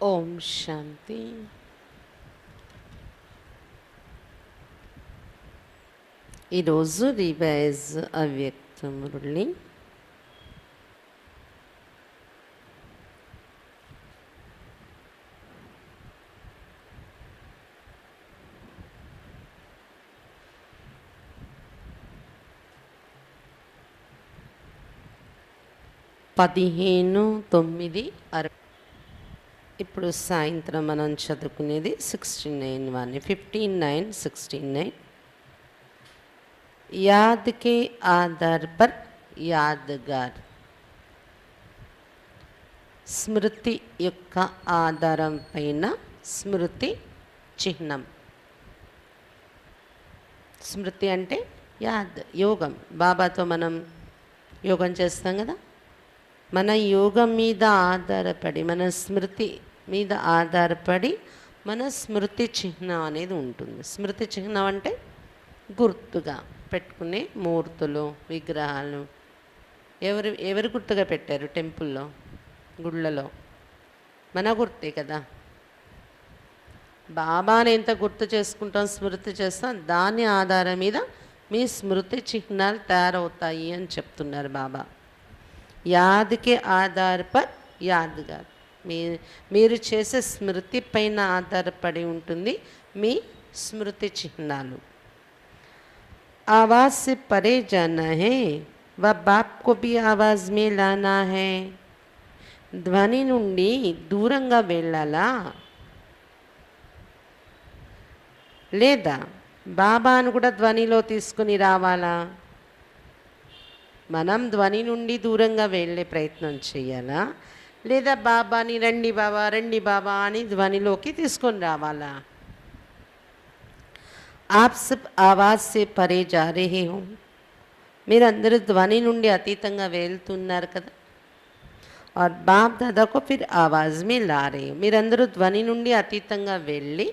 ఓం శాంతి. ఈరోజు రివైజ్ అవ్యక్త మురళి పదిహేను 9:60. ఇప్పుడు సాయంత్రం మనం చదువుకునేది 69 15:9 याद के आधार पर यादगार. స్మృతి యొక్క ఆధారం పైన స్మృతి చిహ్నం. స్మృతి అంటే యాద్, యోగం. బాబాతో మనం యోగం చేస్తాం కదా, మన యోగం మీద ఆధారపడి, మన స్మృతి మీద ఆధారపడి మన స్మృతి చిహ్నం అనేది ఉంటుంది. స్మృతి చిహ్నం అంటే గుర్తుగా పెట్టుకునే మూర్తులు, విగ్రహాలు. ఎవరు గుర్తుగా పెట్టారు? టెంపుల్లో, గుళ్ళలో మన గుర్తే కదా. బాబాని ఎంత గుర్తు చేసుకుంటాం, స్మృతి చేస్తాం, దాని ఆధారం మీద మీ స్మృతి చిహ్నాలు తయారవుతాయి అని చెప్తున్నారు బాబా. యాద్కే ఆధార్ పర్ యాద్గార్. మీరు చేసే స్మృతి పైన ఆధారపడి ఉంటుంది మీ స్మృతి చిహ్నాలు. आवाज़ से परे जाना है व बाप को भी आवाज़ में लाना है. ధ్వని నుండి దూరంగా వెళ్ళాలా, లేదా బాబాను కూడా ధ్వనిలో తీసుకుని రావాలా? మనం ధ్వని నుండి దూరంగా వెళ్ళే ప్రయత్నం చేయాలా, లేదా బాబాని రండి బాబా రండి బాబా అని ధ్వనిలోకి తీసుకొని రావాలా? आप सब आवाज़ से परे जा रहे हो. మీరందరూ ధ్వని నుండి అతీతంగా వెళ్తున్నారు కదా. और बाप दादा को फिर आवाज़ में ला रहे हो. మీరందరూ ధ్వని నుండి అతీతంగా వెళ్ళి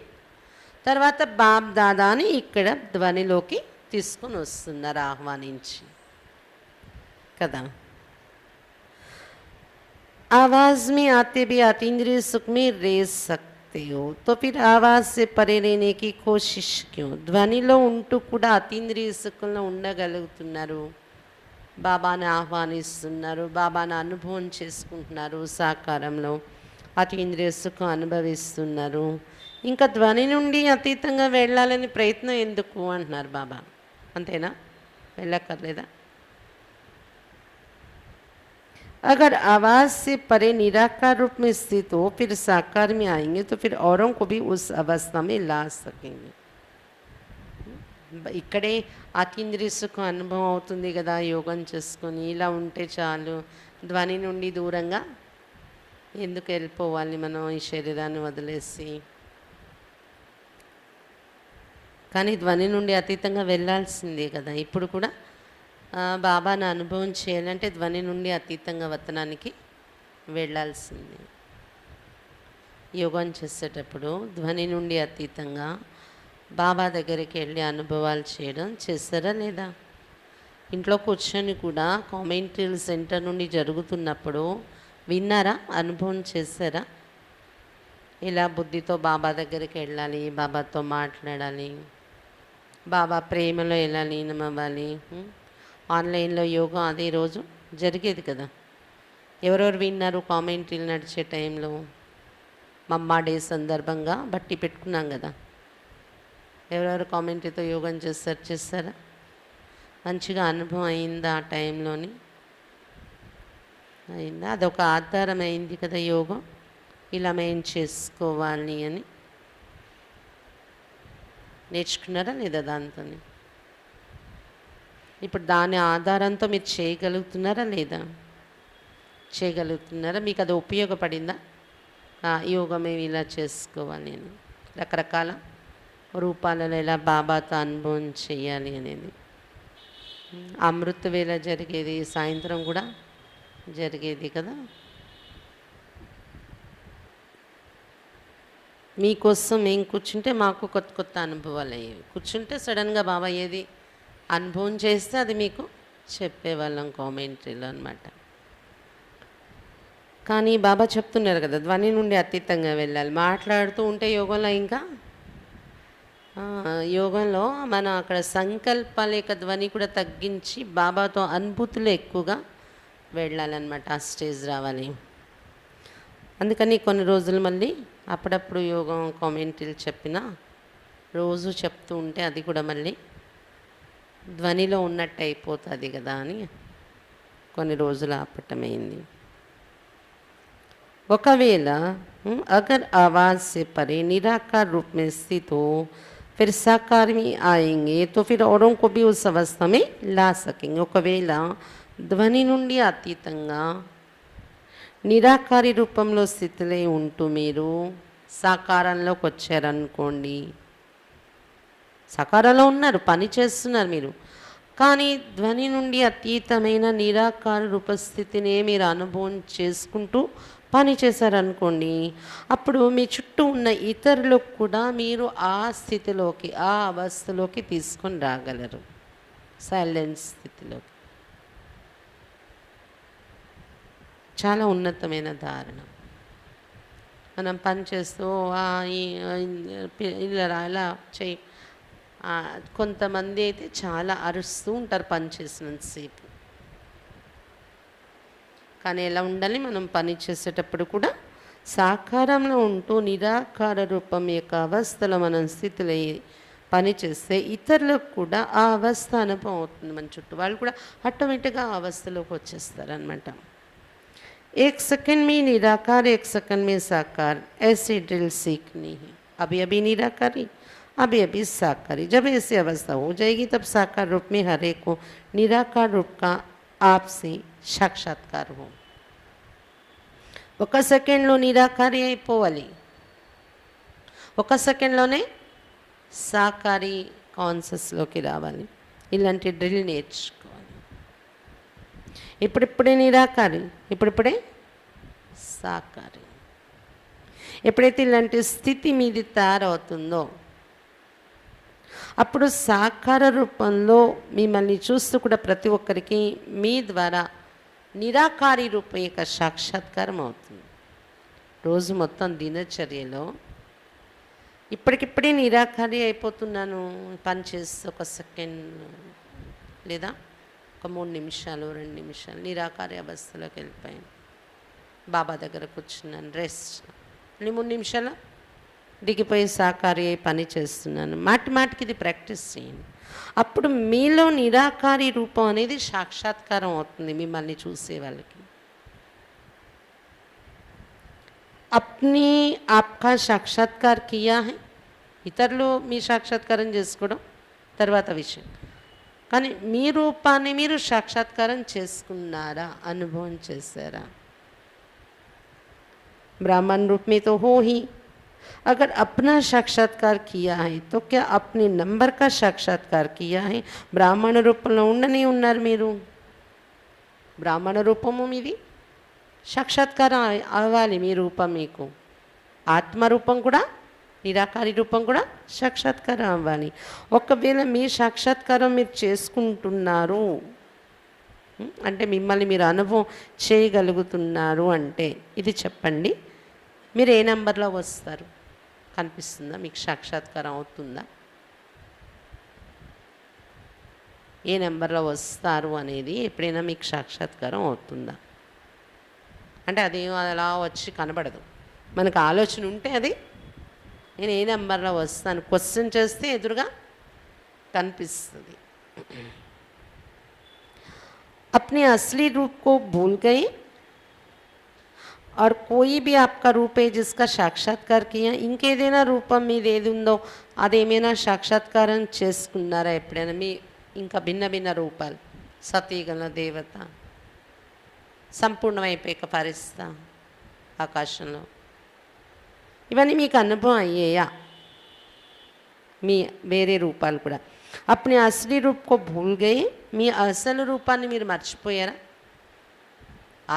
తర్వాత బాప్ దాదాని ఇక్కడ ధ్వనిలోకి తీసుకొని వస్తున్నారు, ఆహ్వానించి కదా. आवाज़ में आते भी अतीन्द्रिय सुख में रह सकते हो, तो फिर आवाज़ से परे रहने की कोशिश क्यों? ధ్వనిలో ఉంటూ కూడా అతీంద్రియ సుఖంలో ఉండగలుగుతున్నారు, బాబాని ఆహ్వానిస్తున్నారు, బాబాని అనుభవం చేసుకుంటున్నారు, సాకారంలో అతీంద్రియ సుఖం అనుభవిస్తున్నారు. ఇంకా ధ్వని నుండి అతీతంగా వెళ్ళాలని ప్రయత్నం ఎందుకు అంటున్నారు బాబా. అంతేనా? వెళ్ళక్కర్లేదా? अगर आवाज़ से परे निराकार रूप में स्थित हो फिर साकार में आएंगे तो फिर औरों को भी उस अवस्था में ला सकेंगे. ఇక్కడే అతీంద్రియ సుఖం అనుభవం అవుతుంది కదా యోగం చేసుకొని. ఇలా ఉంటే చాలు, ధ్వని నుండి దూరంగా ఎందుకు వెళ్ళిపోవాలి మనం ఈ శరీరాన్ని వదిలేసి? కానీ ధ్వని నుండి అతీతంగా వెళ్ళాల్సిందే కదా. ఇప్పుడు కూడా బాబాను అనుభవం చేయాలంటే ధ్వని నుండి అతీతంగా వతనానికి వెళ్ళాల్సింది. యోగం చేసేటప్పుడు ధ్వని నుండి అతీతంగా బాబా దగ్గరికి వెళ్ళి అనుభవాలు చేయడం చేస్తారా లేదా? ఇంట్లో కూర్చొని కూడా కామెంటరీ సెంటర్ నుండి జరుగుతున్నప్పుడు విన్నారా? అనుభవం చేస్తారా? ఇలా బుద్ధితో బాబా దగ్గరికి వెళ్ళాలి, బాబాతో మాట్లాడాలి, బాబా ప్రేమలో ఎలా లీనమవ్వాలి. ఆన్లైన్లో యోగా అదే రోజు జరిగేది కదా. ఎవరెవరు విన్నారు? కామెంటరీలు నడిచే టైంలో మమ్మా డే సందర్భంగా బట్టి పెట్టుకున్నాం కదా. ఎవరెవరు కామెంటరీతో యోగం చేస్తారా? మంచిగా అనుభవం అయిందా? ఆ టైంలోని అయిందా? అదొక ఆధారం అయింది కదా యోగం, ఇలా మేము చేసుకోవాలి అని. నేర్చుకున్నారా లేదా దాంతో? ఇప్పుడు దాని ఆధారంతో మీరు చేయగలుగుతున్నారా లేదా? చేయగలుగుతున్నారా? మీకు అది ఉపయోగపడిందా? యోగం మేము ఇలా చేసుకోవాలి అని, రకరకాల రూపాలలో ఎలా బాబాతో అనుభవం చేయాలి అనేది. అమృత వేళ జరిగేది, సాయంత్రం కూడా జరిగేది కదా. మీకోసం మేము కూర్చుంటే మాకు కొత్త కొత్త అనుభవాలు అయ్యేవి. కూర్చుంటే సడన్గా బాబా ఏది అనుభవం చేస్తే అది మీకు చెప్పేవాళ్ళం కామెంటరీలో అన్నమాట. కానీ బాబా చెప్తున్నారు కదా, ధ్వని నుండి అతీతంగా వెళ్ళాలి. మాట్లాడుతూ ఉంటే యోగంలో ఇంకా యోగంలో మనం అక్కడ సంకల్పాల యొక్క ధ్వని కూడా తగ్గించి బాబాతో అనుభూతులు ఎక్కువగా వెళ్ళాలన్నమాట. ఆ స్టేజ్ రావాలి. అందుకని కొన్ని రోజులు మళ్ళీ అప్పుడప్పుడు యోగం కామెంటరీలు చెప్పినా రోజు చెప్తూ ఉంటే అది కూడా మళ్ళీ ధ్వనిలో ఉన్నట్టు అయిపోతుంది కదా అని కొన్ని రోజులు ఆపటమైంది. ఒకవేళ अगर आवाज़ से परे निराकार रूप में स्थित हो फिर साकार में आएंगे तो फिर औरों को भी उस अवस्था में ला सकेंगे. ఒకవేళ ధ్వని నుండి అతీతంగా నిరాకారి రూపంలో స్థితిలో ఉంటూ మీరు సాకారంలోకి వచ్చారనుకోండి, సాకారంలో ఉన్నారు, పని చేస్తున్నారు మీరు, కానీ ధ్వని నుండి అతీతమైన నిరాకార రూపస్థితినే మీరు అనుభవం చేసుకుంటూ పని చేశారనుకోండి, అప్పుడు మీ చుట్టూ ఉన్న ఇతరులకు కూడా మీరు ఆ స్థితిలోకి, ఆ అవస్థలోకి తీసుకొని రాగలరు. సైలెన్స్ స్థితిలోకి. చాలా ఉన్నతమైన ధారణ. మనం పని చేస్తూ ఇలా ఇలా చేయి. కొంతమంది అయితే చాలా అరుస్తూ ఉంటారు పని చేసినంతసేపు. కానీ ఎలా ఉండాలి, మనం పని చేసేటప్పుడు కూడా సాకారంలో ఉంటూ నిరాకార రూపం యొక్క అవస్థలో మనం స్థితిలో పని చేస్తే ఇతరులకు కూడా ఆ అవస్థ అనుభవం అవుతుంది. మన చుట్టూ వాళ్ళు కూడా ఆటోమేటిక్గా ఆ అవస్థలోకి వచ్చేస్తారనమాట. एक सेकंड में निराकार, एक सेकंड में साकार, ऐसी ड्रिल सीखनी है. अभी अभी निराकारी, अभी अभी साकारी. जब ऐसी अवस्था हो जाएगी तब साकार रूप में हर एक को निराकार रूप का आपसे साक्षात्कार हो. ఒక సెకండ్లో నిరాకారి అయిపోవాలి, ఒక సెకండ్లోనే సాకారి కాన్షియస్లోకి రావాలి. ఇలాంటి డ్రిల్ నేర్చుకోవాలి. ఇప్పుడిప్పుడే నిరాకారి, ఇప్పుడిప్పుడే సాకారి. ఎప్పుడైతే ఇలాంటి స్థితి మీది తయారవుతుందో అప్పుడు సాకార రూపంలో మిమ్మల్ని చూస్తూ కూడా ప్రతి ఒక్కరికి మీ ద్వారా నిరాకారి రూపం యొక్క సాక్షాత్కారం అవుతుంది. రోజు మొత్తం దినచర్యలో ఇప్పటికిప్పుడే నిరాకారి అయిపోతున్నాను, పని చేస్తే ఒక సెకండ్ లేదా ఒక 3 నిమిషాలు 2 నిమిషాలు నిరాకారి అవస్థలోకి వెళ్ళిపోయాను, బాబా దగ్గర కూర్చున్నాను, రెస్ట్, 3 నిమిషాలు దిగిపోయి సాకారి అయి పని చేస్తున్నాను. మాటి మాటికి ఇది ప్రాక్టీస్ చేయండి. అప్పుడు మీలో నిరాకారి రూపం అనేది సాక్షాత్కారం అవుతుంది మిమ్మల్ని చూసే వాళ్ళకి. అప్ని ఆప్కా సాక్షాత్కార్ కియా హై, ఇతరులు మీ సాక్షాత్కారం చేసుకోవడం తర్వాత విషయం, కానీ మీ రూపాన్ని మీరు సాక్షాత్కారం చేసుకున్నారా, అనుభవం చేశారా? ब्राह्मण रूप में तो हो ही, अगर अपना साक्षात्कार किया है तो क्या अपने नंबर का साक्षात्कार किया है? బ్రాహ్మణ రూపంలో ఉండనే ఉన్నారు మీరు, బ్రాహ్మణ రూపము మీది సాక్షాత్కారం అవ్వాలి. మీ రూపం మీకు ఆత్మరూపం కూడా నిరాకారి రూపం కూడా సాక్షాత్కారం అవ్వాలి. ఒకవేళ మీ సాక్షాత్కారం మీరు చేసుకుంటున్నారు అంటే మిమ్మల్ని మీరు అనుభవం చేయగలుగుతున్నారు అంటే ఇది చెప్పండి, మీరు ఏ నెంబర్లో వస్తారు? కనిపిస్తుందా మీకు? సాక్షాత్కారం అవుతుందా? ఏ నెంబర్లో వస్తారు అనేది ఎప్పుడైనా మీకు సాక్షాత్కారం అవుతుందా? అంటే అది అలా వచ్చి కనబడదు. మనకు ఆలోచన ఉంటే అది నేను ఏ నెంబర్లో వస్తాను క్వశ్చన్ చేస్తే ఎదురుగా కనిపిస్తుంది. अपने असली रूप को भूल गए और कोई भी आपका रूप है जिसका साक्षात्कार किया, ఇంకేదైనా రూపం మీది ఏది ఉందో అదేమైనా సాక్షాత్కారం చేసుకున్నారా ఎప్పుడైనా? మీ ఇంకా భిన్న భిన్న రూపాలు, సతీగల దేవత, సంపూర్ణమైపోయాక పరిస్థిత ఆకాశంలో, ఇవన్నీ మీకు అనుభవం అయ్యాయా? మీ వేరే రూపాలు కూడా अपने असली रूप को भूल गए, మీ అసలు రూపాన్ని మీరు మర్చిపోయారా?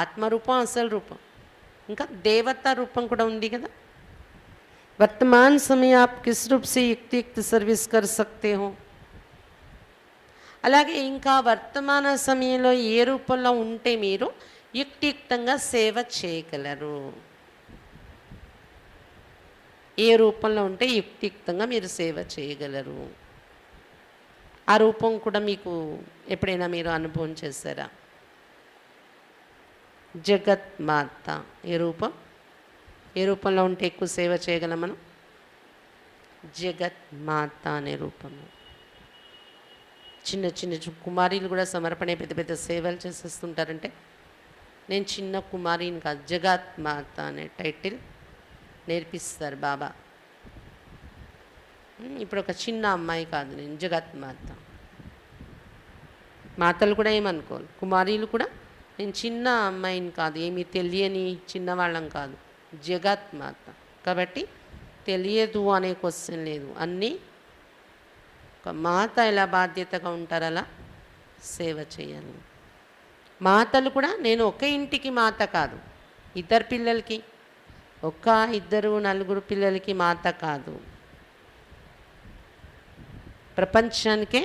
ఆత్మరూపం, అసలు రూపం, ఇంకా దేవతా రూపం కూడా ఉంది కదా. वर्तमान समय आप किस रूप से युक्त युक्त सर्विस कर सकते हो? అలాగే ఇంకా వర్తమాన సమయంలో ఏ రూపంలో ఉంటే మీరు యుక్తియుక్తంగా సేవ చేయగలరు. ఏ రూపంలో ఉంటే యుక్తియుక్తంగా మీరు సేవ చేయగలరు. ఆ రూపం కూడా మీకు ఎప్పుడైనా మీరు అనుభవం చేశారా? జగత్మాత ఏ రూపం? ఏ రూపంలో ఉంటే ఎక్కువ సేవ చేయగలం మనం? జగత్మాత అనే రూపము. చిన్న చిన్న కుమారీలు కూడా సమర్పణ పెద్ద పెద్ద సేవలు చేసేస్తుంటారంటే, నేను చిన్న కుమారిని కాదు, జగత్మాత అనే టైటిల్ నేర్పిస్తారు బాబా. ఇప్పుడు ఒక చిన్న అమ్మాయి కాదు, నేను జగత్మాత. మాతలు కూడా ఏమనుకోవాలి, కుమారీలు కూడా నేను చిన్న అమ్మాయిని కాదు, ఏమీ తెలియని చిన్నవాళ్ళం కాదు, జగత్మాత. కాబట్టి తెలియదు అనే క్వశ్చన్ లేదు. అన్నీ ఒక మాత ఎలా బాధ్యతగా ఉంటారు అలా సేవ చేయాలి. మాతలు కూడా నేను ఒక ఇంటికి మాత కాదు, ఇద్దరు పిల్లలకి, ఒక ఇద్దరు నలుగురు పిల్లలకి మాత కాదు, ప్రపంచానికే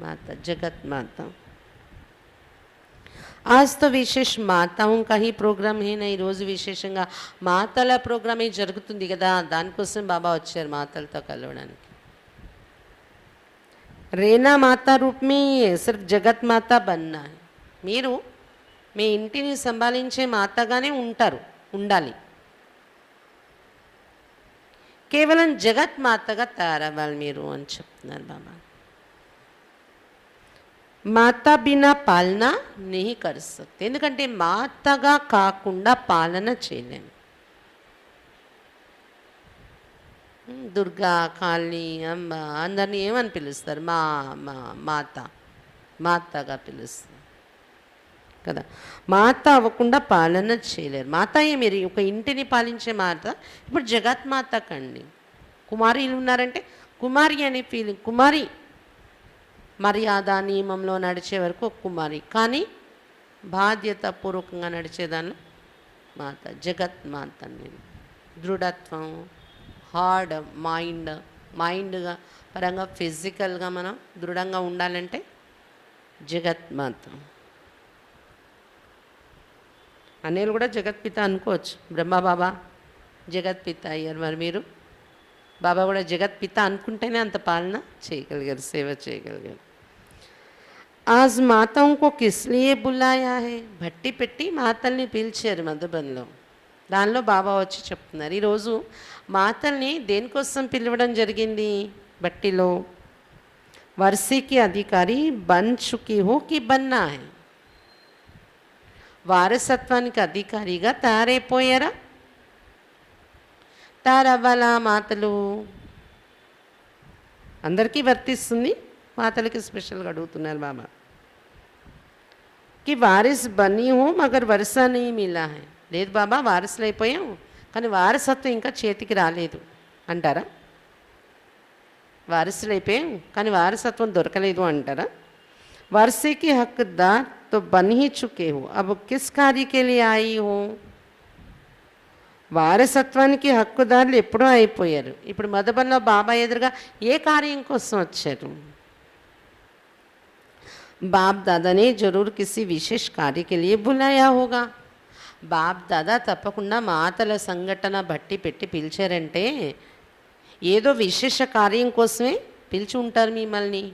माता जगत माता। आज तो विशेष माताओं का ही प्रोग्राम है ना, ఈరోజు విశేషంగా మాతల ప్రోగ్రామే జరుగుతుంది కదా, దానికోసం బాబా వచ్చారు మాతలతో కలవడానికి. రేనా మాతా రూప్ మే సిర్ఫ్ జగత్ మాతా బన్నా है. మీరు మీ ఇంటిని సంభాళించే మాతగానే ఉండాలి, కేవలం జగత్ మాతగా తయారవ్వాలి మీరు అని చెప్తున్నారు బాబా. మాతా బినా పాలన नहीं कर सकते, ఎందుకంటే మాతగా కాకుండా పాలన చేయలేము. దుర్గా, కాళీ, అమ్మ అందరినీ ఏమని పిలుస్తారు? మా మాతగా పిలుస్తారు కదా. మాత అవ్వకుండా పాలన చేయలేరు. మాతయే మీరు ఒక ఇంటిని పాలించే మాత. ఇప్పుడు జగత్ మాత కండి, కుమారీలు ఉన్నారంటే కుమారి అనే ఫీలింగ్, కుమారి మర్యాద నియమంలో నడిచే వరకు కుమారి, కానీ బాధ్యతాపూర్వకంగా నడిచేదాన్ని మాత, జగత్ మాత. నేను దృఢత్వం, హార్డ్ మైండ్గా పరంగా ఫిజికల్గా మనం దృఢంగా ఉండాలంటే జగత్ మాత. అనేలు కూడా జగత్పిత అనుకోవచ్చు, బ్రహ్మబాబా జగత్పిత అయ్యారు. మరి మీరు బాబా కూడా జగత్పిత అనుకుంటేనే అంత పాలన చేయగలిగారు, సేవ చేయగలిగారు. आज माताओं को किस लिए बुलाया है, భట్టి పెట్టి మాతల్ని పిలిచారు మధుబన్లో. దానిలో బాబా వచ్చి చెప్తున్నారు, ఈరోజు మాతల్ని దేనికోసం పిలవడం జరిగింది భట్టిలో. వర్షీకి అధికారి బన్ చుకి హో కి బన్నా హై, వారసత్వానికి అధికారిగా తయారైపోయారా, తయారవ్వాలా. మాతలు అందరికీ వర్తిస్తుంది, మాతలకి స్పెషల్గా అడుగుతున్నారు బాబా. కి వారిస్ బనీ హో మగర్ వరసా नहीं मिला है, లేదు బాబా వారసులు అయిపోయాం కానీ వారసత్వం ఇంకా చేతికి రాలేదు అంటారా? వారసులు అయిపోయాం కానీ వారసత్వం దొరకలేదు అంటారా? వారసేకి హక్దార్ तो बन ही चुके हो, अब किस कार्य के लिए आई हो. వారసత్వానికి హక్కుదారులు ఎప్పుడూ అయిపోయారు, ఇప్పుడు మధుబన్లో బాబా ఎదురుగా ఏ కార్యం కోసం వచ్చారు? बाप दादा ने जरूर किसी विशेष कार्य के लिए बुलाया होगा. బాప్ దాదా తప్పకుండా మాతల సంఘటన బట్టి పెట్టి పిలిచారంటే ఏదో విశేష కార్యం కోసమే పిలిచి ఉంటారు మిమ్మల్ని.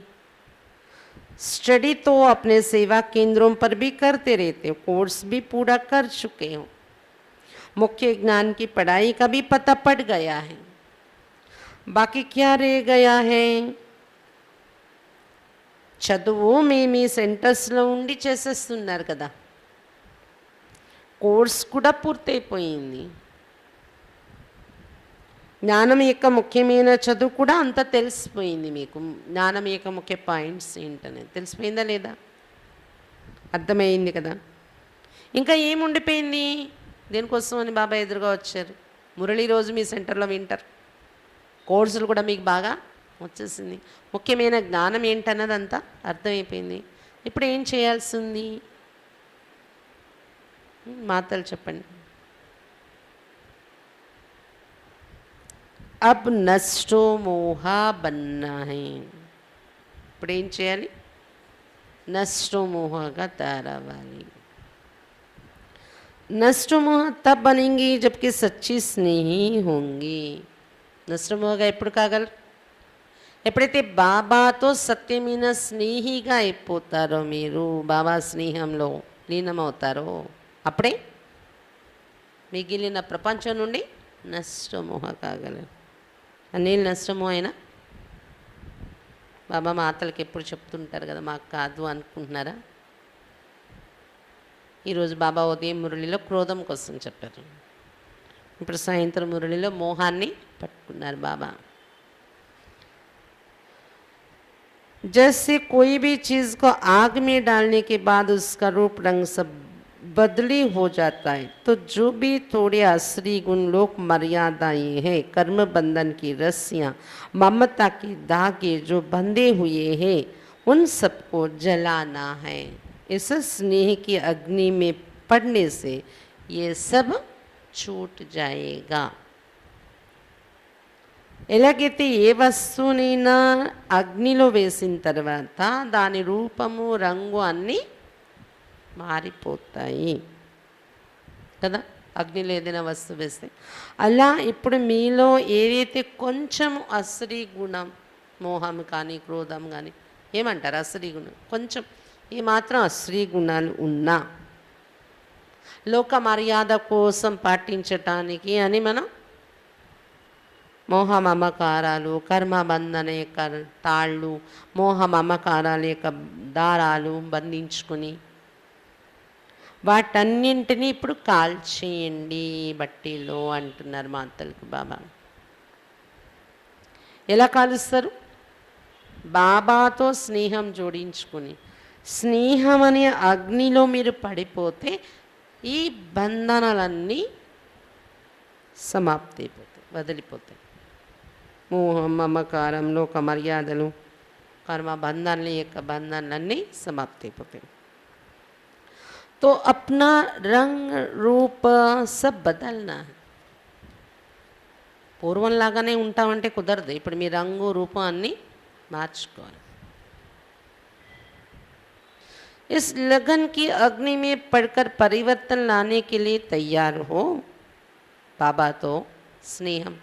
स्टडी तो अपने सेवा केंद्रों पर भी करते रहते हो, कोर्स भी पूरा कर चुके हो, मुख्य ज्ञान की पढ़ाई का भी पता पड़ गया है, बाकी क्या रह गया है? చదువు మీ సెంటర్స్లో ఉండి చేసేస్తున్నారు కదా, కోర్స్ కూడా పూర్తయిపోయింది, జ్ఞానం యొక్క ముఖ్యమైన చదువు కూడా అంతా తెలిసిపోయింది మీకు. జ్ఞానం యొక్క ముఖ్య పాయింట్స్ ఏంటనేది తెలిసిపోయిందా లేదా? అర్థమైంది కదా. ఇంకా ఏముండిపోయింది? దేనికోసం అని బాబా ఎదురుగా వచ్చారు. మురళి రోజు మీ సెంటర్లో వింటారు, కోర్సులు కూడా మీకు బాగా వచ్చేసింది, ముఖ్యమైన జ్ఞానం ఏంటన్నది అంతా అర్థమైపోయింది. ఇప్పుడు ఏం చేయాల్సి ఉంది? మాతలు చెప్పండి. अब नष्टो मोहा बनना है, ఇప్పుడు ఏం చేయాలి? నష్టో మోహగా తయారవ్వాలి. नष्ट मोह तब बनेंगी जबकि सच्ची स्नेही होंगी. నష్టమోగా ఎప్పుడు కాగలరు? ఎప్పుడైతే బాబాతో సత్యమైన స్నేహిగా అయిపోతారో, మీరు బాబా స్నేహంలో లీనమవుతారో, అప్పుడే మిగిలిన ప్రపంచం నుండి నష్టమోహ కాగలరు. అనిల్ నష్టమోహ అయినా బాబా మాతలకి ఎప్పుడు చెప్తుంటారు కదా, మాకు కాదు అనుకుంటున్నారా? ఈరోజు బాబా ఉదయం మురళిలో క్రోధం కోసం చెప్పారు. ఇప్పుడు సాయంత్రం మురళిలో మోహాన్ని పట్టుకున్నారు బాబా. जैसे कोई भी चीज़ को आग में डालने के बाद उसका रूप रंग सब बदली हो जाता है, तो जो भी थोड़े असली गुण लोक मर्यादाएं हैं, कर्म बंधन की रस्सियाँ, ममता के धागे जो बंधे हुए हैं, उन सबको जलाना है. इस स्नेह की अग्नि में पड़ने से ये सब छूट जाएगा. ఎలాగైతే ఏ వస్తువునైనా అగ్నిలో వేసిన తర్వాత దాని రూపము రంగు అన్నీ మారిపోతాయి కదా, అగ్నిలో ఏదైనా వస్తువు వేస్తే. అలా ఇప్పుడు మీలో ఏదైతే కొంచెం అసలు గుణం, మోహం కానీ క్రోధం కానీ ఏమంటారు, అసలు గుణం కొంచెం ఏమాత్రం అసలు గుణాలు ఉన్నా లోక మర్యాద కోసం పాటించటానికి అని మనం మోహ మమకారాలు, కర్మబంధన యొక్క తాళ్ళు, మోహ మమకారాల యొక్క దారాలు బంధించుకుని వాటన్నింటినీ ఇప్పుడు కాల్చేయండి బట్టీలో అంటున్నారు మాతలకు బాబా. ఎలా కాలుస్తారు? బాబాతో స్నేహం జోడించుకుని. స్నేహం అనే అగ్నిలో మీరు పడిపోతే ఈ బంధనాలన్నీ సమాప్తి అయిపోతాయి, వదిలిపోతాయి. మోహం, మమకారం, లోక మర్యాదలు, కర్మ బంధనాల యొక్క బంధనాలన్నీ సమాప్తి అయిపోతాయి. तो अपना रंग रूप सब बदलना है. పూర్వంలాగానే ఉంటామంటే కుదరదు. ఇప్పుడు మీ రంగు రూపం అన్నీ మార్చుకోవాలి. इस लगन की अग्नि में पड़कर परिवर्तन लाने के लिए तैयार हो. బాబాతో స్నేహం,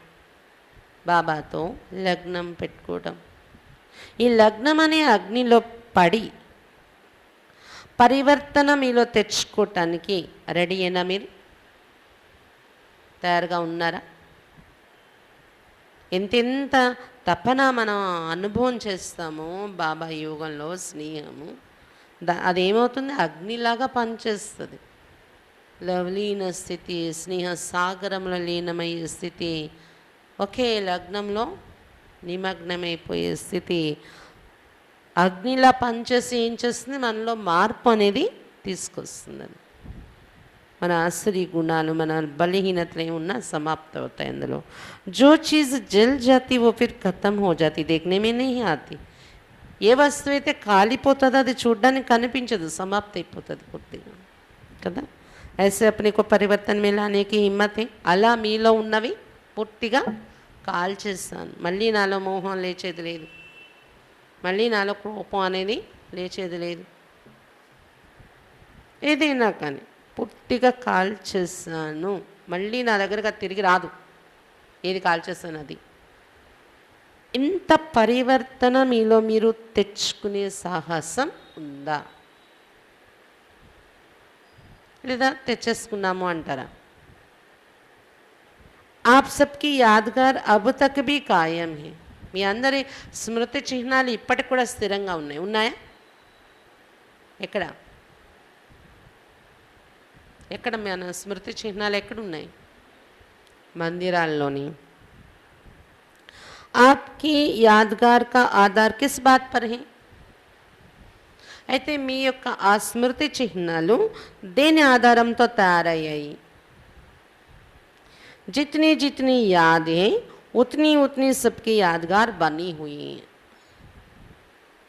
బాబాతో లగ్నం పెట్టుకోవడం. ఈ లగ్నం అనే అగ్నిలో పడి పరివర్తన మీలో తెచ్చుకోవటానికి రెడీ అయినా? మీరు తయారుగా ఉన్నారా? ఎంతెంత తపన మనం అనుభవం చేస్తామో బాబా యోగంలో స్నేహము, అదేమవుతుంది, అగ్నిలాగా పనిచేస్తుంది. లవలీన స్థితి, స్నేహ సాగరంలో లీనమయ్యే స్థితి, ఒకే లగ్నంలో నిమగ్నమైపోయే స్థితి అగ్నిలా పనిచేసి ఏం చేస్తుంది, మనలో మార్పు అనేది తీసుకొస్తుంది. మన ఆశ్రీ గుణాలు, మన బలహీనతలు ఏమున్నా సమాప్తం అవుతాయి అందులో. जो चीज़ जल जाती वो फिर खत्म हो जाती, देखने में नहीं आती. ఏ వస్తువు అయితే కాలిపోతుందో అది చూడడానికి కనిపించదు, సమాప్తి అయిపోతుంది పూర్తిగా కదా. ऐसे अपने को परिवर्तन में लाने की हिम्मत है. అలా మీలో ఉన్నవి పూర్తిగా కాల్చేస్తాను. మళ్ళీ నాలో మోహం లేచేది లేదు, మళ్ళీ నాలో కోపం అనేది లేచేది లేదు. ఏదైనా కానీ పూర్తిగా కాల్చేస్తాను, మళ్ళీ నా దగ్గరకు అది తిరిగి రాదు. ఏది కాల్చేస్తాను అది. ఇంత పరివర్తన మీలో మీరు తెచ్చుకునే సాహసం ఉందా, లేదా తెచ్చేసుకున్నాము అంటారా? आप सबकी यादगार अब तक भी कायम है. మీ అందరి స్మృతి చిహ్నాలు ఇప్పటికి కూడా స్థిరంగా ఉన్నాయి. ఉన్నాయా? ఎక్కడ ఎక్కడ మన స్మృతి చిహ్నాలు ఎక్కడున్నాయి? మందిరాల్లోని. आपकी यादगार का आधार किस बात पर है? అయితే మీ యొక్క ఆ స్మృతి చిహ్నాలు దేని ఆధారంతో తయారయ్యాయి? जितनी जितनी यादें उतनी उतनी सबकी यादगार बनी हुई.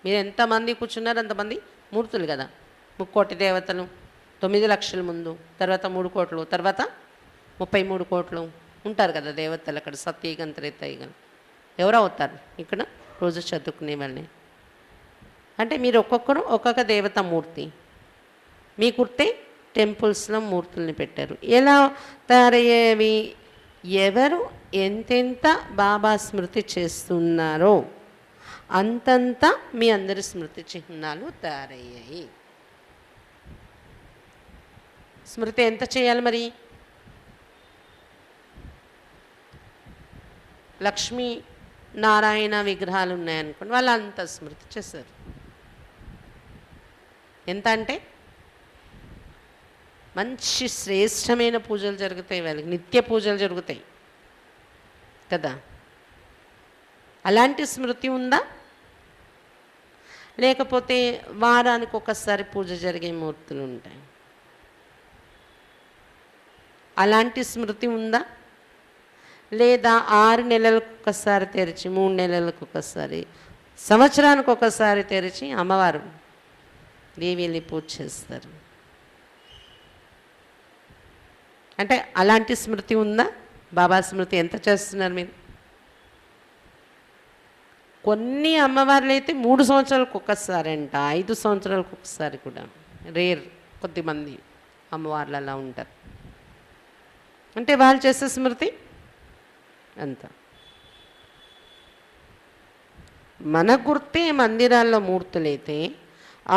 మీరు ఎంతమంది కూర్చున్నారు అంతమంది మూర్తులు కదా. 3 కోటి దేవతలు, 9 లక్షల ముందు, తర్వాత 3 కోట్లు, తర్వాత 33 కోట్లు ఉంటారు కదా దేవతలు అక్కడ. సత్యయుగం, త్రేతాయుగం. ఎవరు అవుతారు ఇక్కడ రోజు చదువుకునే వాళ్ళని. అంటే మీరు ఒక్కొక్కరు ఒక్కొక్క దేవత మూర్తి. మీ గుర్తే టెంపుల్స్లో మూర్తుల్ని పెట్టారు. ఎలా తయారయ్యేవి? ఎవరు ఎంతెంత బాబా స్మృతి చేస్తున్నారో అంతంత మీ అందరి స్మృతి చిహ్నాలు తయారయ్యాయి. స్మృతి ఎంత చేయాలి మరి? లక్ష్మీ నారాయణ విగ్రహాలు ఉన్నాయనుకోండి, వాళ్ళు అంత స్మృతి చేశారు. ఎంత అంటే మంచి శ్రేష్టమైన పూజలు జరుగుతాయి, వాళ్ళకి నిత్య పూజలు జరుగుతాయి కదా. అలాంటి స్మృతి ఉందా? లేకపోతే వారానికి ఒకసారి పూజ జరిగే మూర్తులు ఉంటాయి, అలాంటి స్మృతి ఉందా? లేదా 6 నెలలకు ఒకసారి తెరిచి, 3 నెలలకు ఒకసారి, సంవత్సరానికి ఒకసారి తెరిచి అమ్మవారు దేవిని పూజ చేస్తారు. అంటే అలాంటి స్మృతి ఉందా? బాబా స్మృతి ఎంత చేస్తున్నారు మీరు? కొన్ని అమ్మవార్లు అయితే 3 సంవత్సరాలకు ఒక్కసారి అంట, 5 సంవత్సరాలకు ఒకసారి కూడా. రేర్, కొద్దిమంది అమ్మవార్లు అలా ఉంటారు. అంటే వాళ్ళు చేసే స్మృతి అంత. మన గుర్తే మందిరాల్లో మూర్తులైతే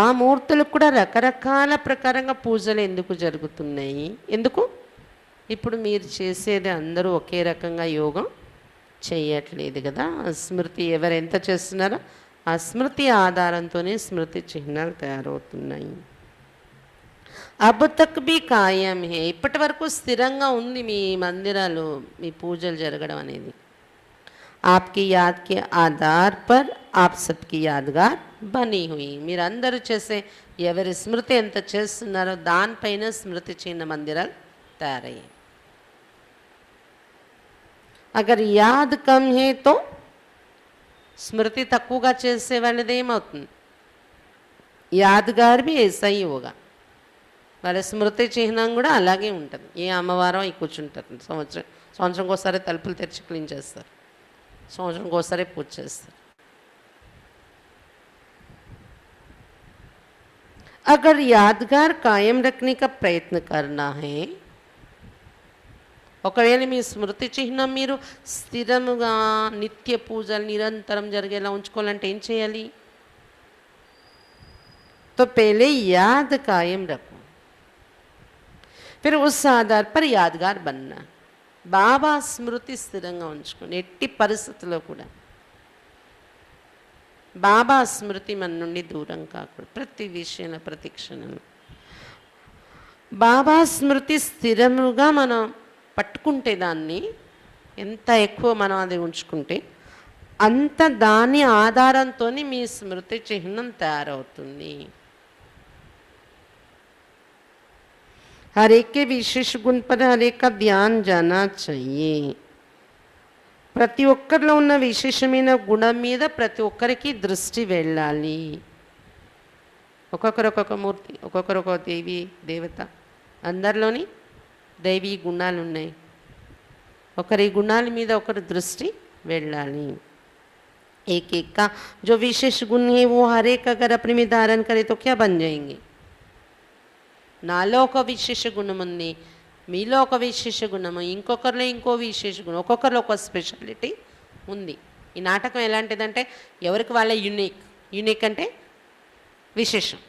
ఆ మూర్తులకు కూడా రకరకాల ప్రకారంగా పూజలు ఎందుకు జరుగుతున్నాయి? ఎందుకు? ఇప్పుడు మీరు చేసేది అందరూ ఒకే రకంగా యోగం చేయట్లేదు కదా. స్మృతి ఎవరు ఎంత చేస్తున్నారో ఆ స్మృతి ఆధారంతోనే స్మృతి చిహ్నాలు తయారవుతున్నాయి. అబ్ తక్ బి కాయం హే, ఇప్పటి వరకు స్థిరంగా ఉంది మీ మందిరాలు, మీ పూజలు జరగడం అనేది. ఆప్కి యాద్ కే ఆధార్ పర్ ఆప్ సబ్కి యాద్గార్ బనీ హుయి. మీరందరూ చేసే ఎవరి స్మృతి ఎంత చేస్తున్నారో దానిపైన స్మృతి చిహ్న మందిరాలు తయారయ్యాయి. అగర్ యాద్ కమ్ హే తో, స్మృతి తక్కువగా చేసే వాళ్ళది ఏమవుతుంది? యాద్గార్ బి ఏసా హీ హోగా, వాళ్ళ స్మృతి చిహ్నం కూడా అలాగే ఉంటుంది. ఏ అమ్మవారం ఈ కూర్చుంటారు, సంవత్సరంకి ఒకసారి తలుపులు తెరిచి క్లీన్ చేస్తారు, సంవత్సరంకి ఒకసారి పూజ చేస్తారు. अगर यादगार कायम रखने का प्रयत्न करना है, ఒకవేళ మీ స్మృతి చిహ్నం మీరు స్థిరముగా నిత్య పూజలు నిరంతరం జరిగేలా ఉంచుకోవాలంటే ఏం చేయాలి? तो पहले याद कायम रखो, फिर उस आधार पर यादगार बनना. బాబా స్మృతి స్థిరంగా ఉంచుకోండి ఎట్టి పరిస్థితుల్లో కూడా. బాబా స్మృతి మన నుండి దూరం కాకూడదు. ప్రతి విషయంలో, ప్రతి క్షణంలో బాబా స్మృతి స్థిరముగా మనం పట్టుకుంటే, దాన్ని ఎంత ఎక్కువ మనం అది ఉంచుకుంటే అంత దాని ఆధారంతో మీ స్మృతి చిహ్నం తయారవుతుంది. हर एक के विशेष गुण पर हर एक का ध्यान जाना चाहिए. ప్రతి ఒక్కరిలో ఉన్న విశేషమైన గుణం మీద ప్రతి ఒక్కరికి దృష్టి వెళ్ళాలి. ఒక్కొక్కరు ఒక్కొక్క మూర్తి, ఒక్కొక్కరు ఒక్కొక్క దేవి దేవత, అందరిలోని దైవీ గుణాలు ఉన్నాయి. ఒకరి గుణాల మీద ఒకరి దృష్టి వెళ్ళాలి. एक एक का जो विशेष गुण है वो हर एक अगर अपने में धारण करे तो क्या बन जाएंगे? నాలో ఒక విశేష గుణం ఉంది, మీలో ఒక విశేష గుణము, ఇంకొకరిలో ఇంకో విశేష గుణం, ఒక్కొక్కరిలో ఒక స్పెషాలిటీ ఉంది. ఈ నాటకం ఎలాంటిదంటే ఎవరికి వాళ్ళ యూనిక్. యూనిక్ అంటే విశేషం.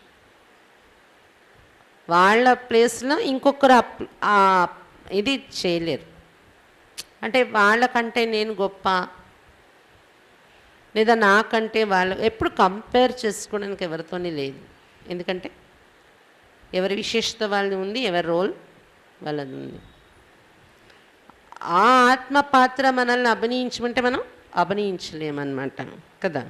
వాళ్ళ ప్లేస్లో ఇంకొకరు ఇది చేయలేరు. అంటే వాళ్ళకంటే నేను గొప్ప, లేదా నాకంటే వాళ్ళు, ఎప్పుడు కంపేర్ చేసుకోవడానికి ఎవరితోనే లేదు. ఎందుకంటే ఎవరి విశేషత వాళ్ళది ఉంది, ఎవరి రోల్ వాళ్ళది ఉంది. ఆ ఆత్మ పాత్ర మనల్ని అభినయించమంటే మనం అభినయించలేమన్నమాట కదా.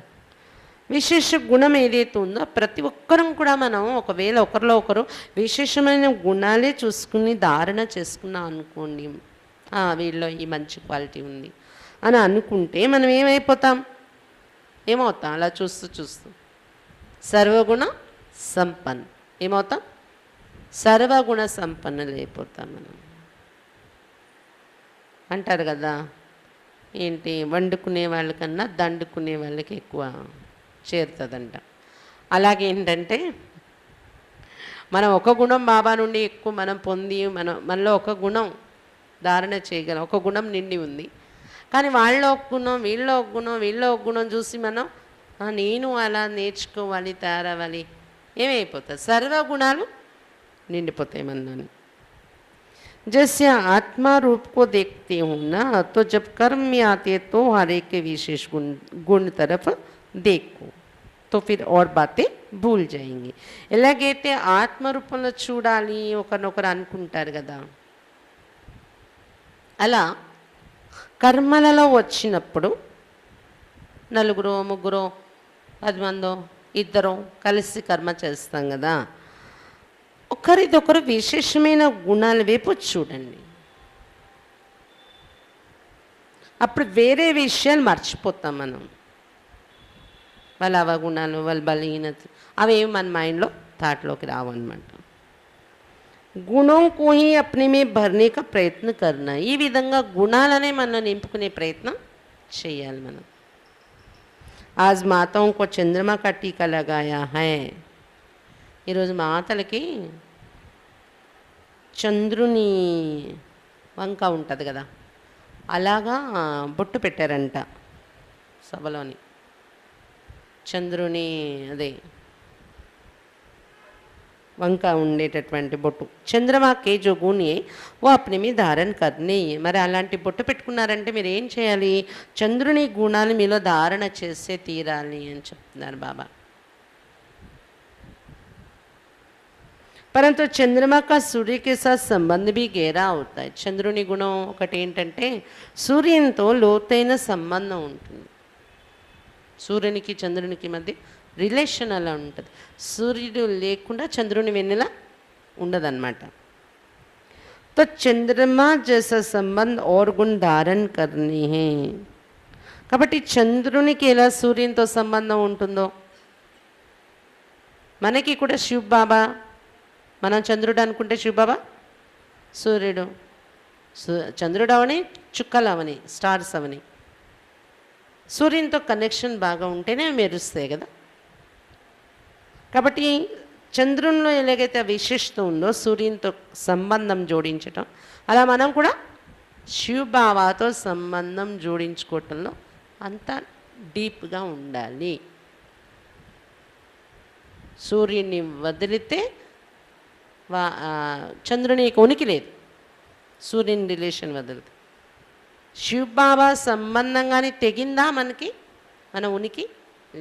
విశేష గుణం ఏదైతే ఉందో ప్రతి ఒక్కరం కూడా మనం ఒకవేళ ఒకరిలో ఒకరు విశేషమైన గుణాలే చూసుకుని ధారణ చేసుకున్నాం అనుకోండి, వీళ్ళలో ఈ మంచి క్వాలిటీ ఉంది అని అనుకుంటే మనం ఏమైపోతాం? ఏమవుతాం? అలా చూస్తూ చూస్తూ సర్వగుణ సంపన్న ఏమవుతాం? సర్వగుణ సంపన్నులు అయిపోతాం మనం. అంటారు కదా, ఏంటి వండుకునే వాళ్ళకన్నా దండుకునే వాళ్ళకి ఎక్కువ చేరుతుందంట. అలాగే ఏంటంటే మనం ఒక గుణం బాబా నుండి ఎక్కువ మనం పొంది మనలో ఒక గుణం ధారణ చేయగలం, ఒక గుణం నిండి ఉంది. కానీ వాళ్ళలో ఒక గుణం, వీళ్ళలో ఒక గుణం, వీళ్ళలో ఒక గుణం చూసి మనం నేను అలా నేర్చుకోవాలి, తయారవ్వాలి, ఏమైపోతుంది, సర్వగుణాలు నిండిపోతాయి మనలోని. जैसे आत्मा रूप को देखते हो ना, तो जब कर्म में आते तो हर एक के विशेष गुण तरफ देखो, तो फिर और बातें భూల్ जाएंगे. ఎలాగైతే ఆత్మరూపంలో చూడాలి ఒకరినొకరు అనుకుంటారు కదా, అలా కర్మలలో వచ్చినప్పుడు నలుగురో ముగ్గురో 10 మందో ఇద్దరో కలిసి కర్మ చేస్తాం కదా, ఒకరిదొకరు విశేషమైన గుణాల వైపు చూడండి. అప్పుడు వేరే విషయాలు మర్చిపోతాం మనం. వాళ్ళ అవగుణాలు, వాళ్ళ బలహీనతలు అవేమి మన మైండ్లో థాట్లోకి రావన్నమాట. గుణం को ही अपने में भरने का प्रयत्न करना. ఈ విధంగా గుణాలనే మనం నింపుకునే ప్రయత్నం చేయాలి మనం. आज माताओं को चंद्रमा का टीका लगाया है. ఈరోజు మాతలకి చంద్రుని వంక ఉంటుంది కదా, అలాగా బొట్టు పెట్టారంట సభలోని. చంద్రుని అదే వంక ఉండేటటువంటి బొట్టు. చంద్రమా కే జో గుణ్ ఏ ఓ అప్నే మీ ధారణ కర్నే. మరి అలాంటి బొట్టు పెట్టుకున్నారంటే మీరు ఏం చేయాలి, చంద్రుని గుణాలు మీలో ధారణ చేసే తీరాలి అని చెప్తున్నారు బాబా. परंतु चंद्रमा का सूर्य के साथ संबंध भी गहरा होता है. చంద్రుని గుణం ఒకటి ఏంటంటే సూర్యునితో లోతైన సంబంధం ఉంటుంది. సూర్యునికి చంద్రునికి మధ్య రిలేషన్ అలా ఉంటుంది. సూర్యుడు లేకుండా చంద్రుని వెన్నెల ఉండదన్నమాట. तो चंद्रमा जैसा संबंध और गुण धारण करनी है. కాబట్టి చంద్రునికి ఎలా సూర్యునితో సంబంధం ఉంటుందో మనకి కూడా శివ్ బాబా, మనం చంద్రుడు అనుకుంటే శివబాబా సూర్యుడు, చంద్రుడు అవని, చుక్కలు అవని, స్టార్స్ అవని, సూర్యునితో కనెక్షన్ బాగా ఉంటేనే మెరుస్తాయి కదా. కాబట్టి చంద్రునిలో ఎలాగైతే విశిష్టత ఉందో సూర్యునితో సంబంధం జోడించటం, అలా మనం కూడా శివబాబాతో సంబంధం జోడించుకోవటంలో అంత డీప్గా ఉండాలి. సూర్యుని వదిలితే చంద్రుని ఉనికి లేదు, సూర్యుని రిలేషన్ వదిలితే. శివబాబా సంబంధంగానే తెగిందా మనకి, మన ఉనికి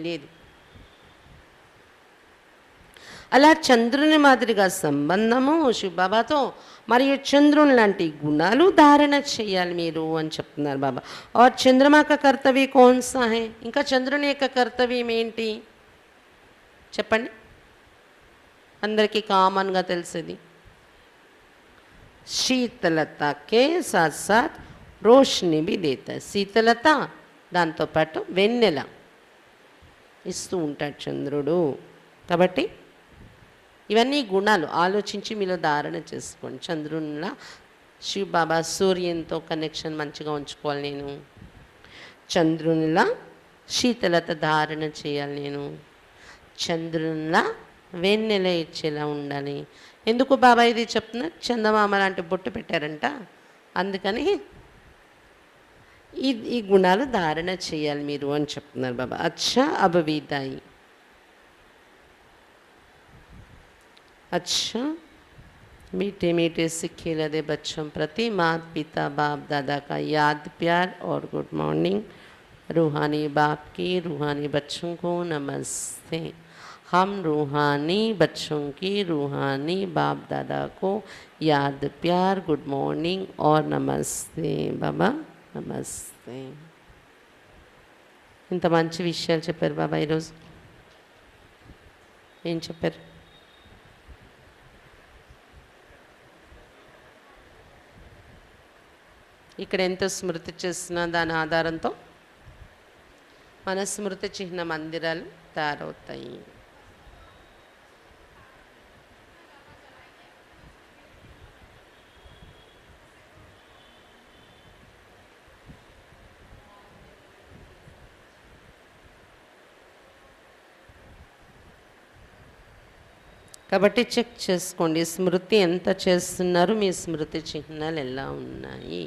లేదు. అలా చంద్రుని మాదిరిగా సంబంధము శివబాబాతో మరియు చంద్రుని లాంటి గుణాలు ధారణ చేయాలి మీరు అని చెప్తున్నారు బాబా. और चंद्रमा का कर्तव्य कौन सा है. ఇంకా చంద్రుని యొక్క కర్తవ్యం ఏంటి చెప్పండి, అందరికీ కామన్గా తెలిసేది. శీతలత కే సాత్ సాత్ రోషని బి దేతా. శీతలత దాంతోపాటు వెన్నెల ఇస్తూ ఉంటాడు చంద్రుడు. కాబట్టి ఇవన్నీ గుణాలు ఆలోచించి మీలో ధారణ చేసుకోండి. చంద్రునిలా శివబాబా సూర్యునితో కనెక్షన్ మంచిగా ఉంచుకోవాలి నేను, చంద్రునిలా శీతలత ధారణ చేయాలి నేను, చంద్రునిలా వెన్నెల ఇచ్చేలా ఉండాలి. ఎందుకు బాబా ఇది చెప్తున్నారు, చందమామ లాంటి బొట్టు పెట్టారంట, అందుకని ఈ గుణాలు ధారణ చేయాలి మీరు అని చెప్తున్నారు బాబా. అచ్చా అబ్ విదాయి. अच्छा मीठे मीठे सिक्के लदे बच्चों प्रति माता पिता बाप दादा का याद प्यार और गुड मॉर्निंग. रूहानी बाप की रूहानी बच्चों को नमस्ते. हम रूहानी बच्चों की रूहानी बाप दादा को याद प्यार गुड मॉर्निंग और नमस्ते. बाबा नमस्ते. ఇంత మంచి విషయాలు చెప్పారు బాబా ఈరోజు. ఏం చెప్పారు, ఇక్కడ ఎంత స్మృతి చేస్తున్నా దాని ఆధారంతో మన స్మృతి చిహ్న మందిరాలు తయారవుతాయి. కాబట్టి చెక్ చేసుకోండి, స్మృతి ఎంత చేస్తున్నారు, మీ స్మృతి చిహ్నాలు ఎలా ఉన్నాయి.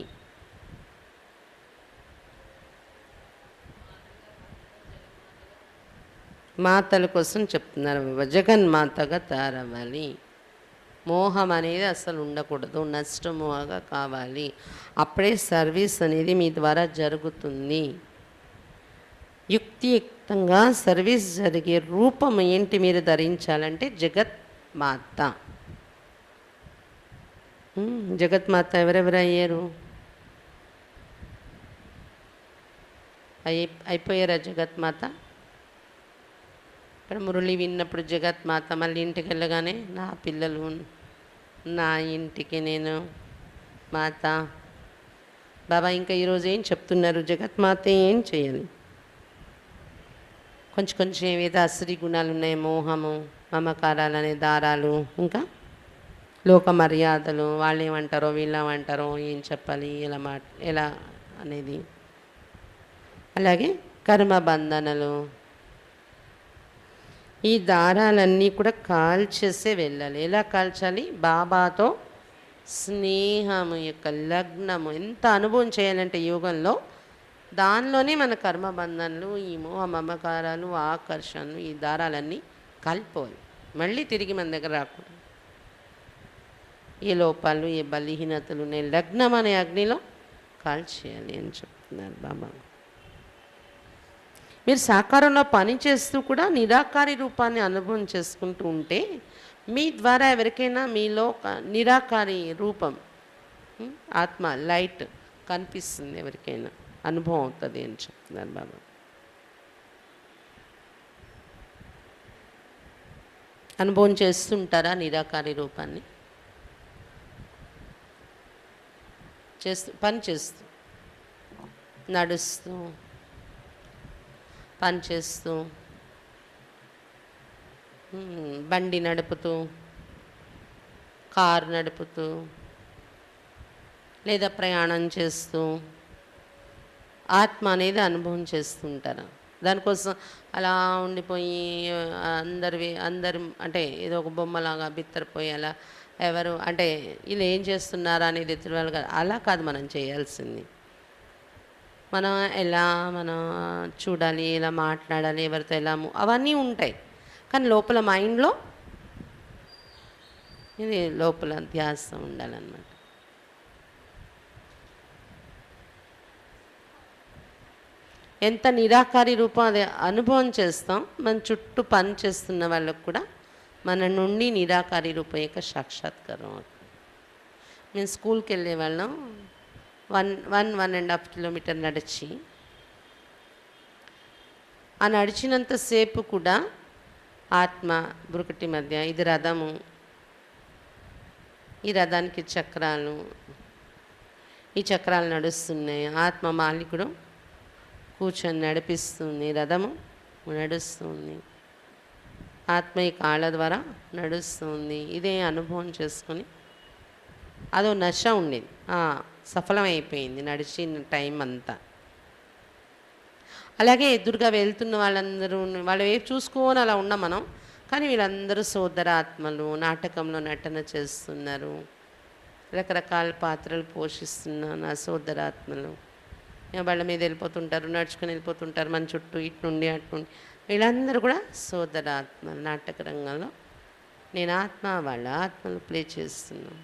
మాతల కోసం చెప్తున్నారు, జగన్మాతగా తయారవ్వాలి. మోహం అనేది అసలు ఉండకూడదు, నష్టమోహగా కావాలి. అప్పుడే సర్వీస్ అనేది మీ ద్వారా జరుగుతుంది. యుక్తియుక్తంగా సర్వీస్ జరిగే రూపం ఏంటి మీరు ధరించాలంటే జగత్మాత. జగత్మాత ఎవరెవరు అయ్యారు? అయిపోయారా జగత్మాత? ఇక్కడ మురళి విన్నప్పుడు జగత్మాత, మళ్ళీ ఇంటికి వెళ్ళగానే నా పిల్లలు, నా ఇంటికి నేను మాత. బాబా ఇంకా ఈరోజు ఏం చెప్తున్నారు? జగత్మాత ఏం చేయాలి? కొంచెం ఏవైతే అసరి గుణాలు ఉన్నాయి, మోహము, మమకారాలు అనే దారాలు, ఇంకా లోక మర్యాదలు, వాళ్ళు ఏమంటారో వీళ్ళు ఏమంటారో, ఏం చెప్పాలి, ఎలా అనేది, అలాగే కర్మబంధనలు, ఈ దారాలన్నీ కూడా కాల్చేసే వెళ్ళాలి. ఎలా కాల్చాలి? బాబాతో స్నేహము యొక్క లగ్నము ఎంత అనుభవం చేయాలంటే యోగంలో, దానిలోనే మన కర్మబంధనలు, ఈ మోహ మమకారాలు, ఆకర్షణలు, ఈ దారాలన్నీ కలిపోవాలి. మళ్ళీ తిరిగి మన దగ్గర రాకూడదు. ఏ లోపాలు, ఏ బలహీనతలు ఉన్నాయి, లగ్నం అనే అగ్నిలో కాల్చేయాలి అని చెప్తున్నారు బాబా. మీరు సాకారంలో పనిచేస్తూ కూడా నిరాకారి రూపాన్ని అనుభవం చేసుకుంటూ ఉంటే, మీ ద్వారా ఎవరికైనా మీలో నిరాకారి రూపం, ఆత్మ, లైట్ కనిపిస్తుంది, ఎవరికైనా అనుభవం అవుతుంది అని చెప్తున్నారు బాబా. అనుభవం చేస్తుంటారా నిరాకారి రూపాన్ని? పని చేస్తూ, నడుస్తూ, పని చేస్తూ, బండి నడుపుతూ, కారు నడుపుతూ, లేదా ప్రయాణం చేస్తూ ఆత్మ అనేది అనుభవం చేస్తుంటారు. దానికోసం అలా ఉండిపోయి అందరు అంటే ఏదో ఒక బొమ్మలాగా బిత్తరపోయి అలా ఎవరు అంటే వీళ్ళు ఏం చేస్తున్నారా అనేది తెలియాలి కదా. అలా కాదు మనం చేయాల్సింది. మనం చూడాలి, ఎలా మాట్లాడాలి, ఎవరితో ఎలా అవన్నీ ఉంటాయి. కానీ లోపల మైండ్లో ఇది లోపల ధ్యాస ఉండాలన్నమాట. ఎంత నిరాకారి రూపం అది అనుభవం చేస్తాం. మన చుట్టూ పని చేస్తున్న వాళ్ళకు కూడా మన నుండి నిరాకారి రూపం యొక్క సాక్షాత్కారం అవుతుంది. మేము స్కూల్కి వెళ్ళే వాళ్ళం 1.5 కిలోమీటర్ నడిచి, ఆ నడిచినంతసేపు కూడా ఆత్మ బ్రుకటి మధ్య, ఇది రథము, ఈ రథానికి చక్రాలు, ఈ చక్రాలు నడుస్తున్నాయి, ఆత్మ మాలికుడు కూర్చొని నడిపిస్తుంది, రథము నడుస్తుంది, ఆత్మ ఈ కాళ్ళ ద్వారా నడుస్తుంది. ఇదే అనుభవం చేసుకొని అదో నశ ఉండేది, సఫలమైపోయింది నడిచిన టైం అంతా. అలాగే ఎదురుగా వెళ్తున్న వాళ్ళందరూ వాళ్ళ వైపు చూసుకొని అలా ఉన్నాం మనం. కానీ వీళ్ళందరూ సోదరాత్మలు, నాటకంలో నటన చేస్తున్నారు, రకరకాల పాత్రలు పోషిస్తున్న నా సోదరాత్మలు వాళ్ళ మీద వెళ్ళిపోతుంటారు, నడుచుకొని వెళ్ళిపోతుంటారు మన చుట్టూ, ఇటు నుండి అటు నుండి. వీళ్ళందరూ కూడా సోదరాత్మలు. నాటక రంగంలో నేను ఆత్మ, వాళ్ళ ఆత్మలు ప్లే చేస్తున్నాం.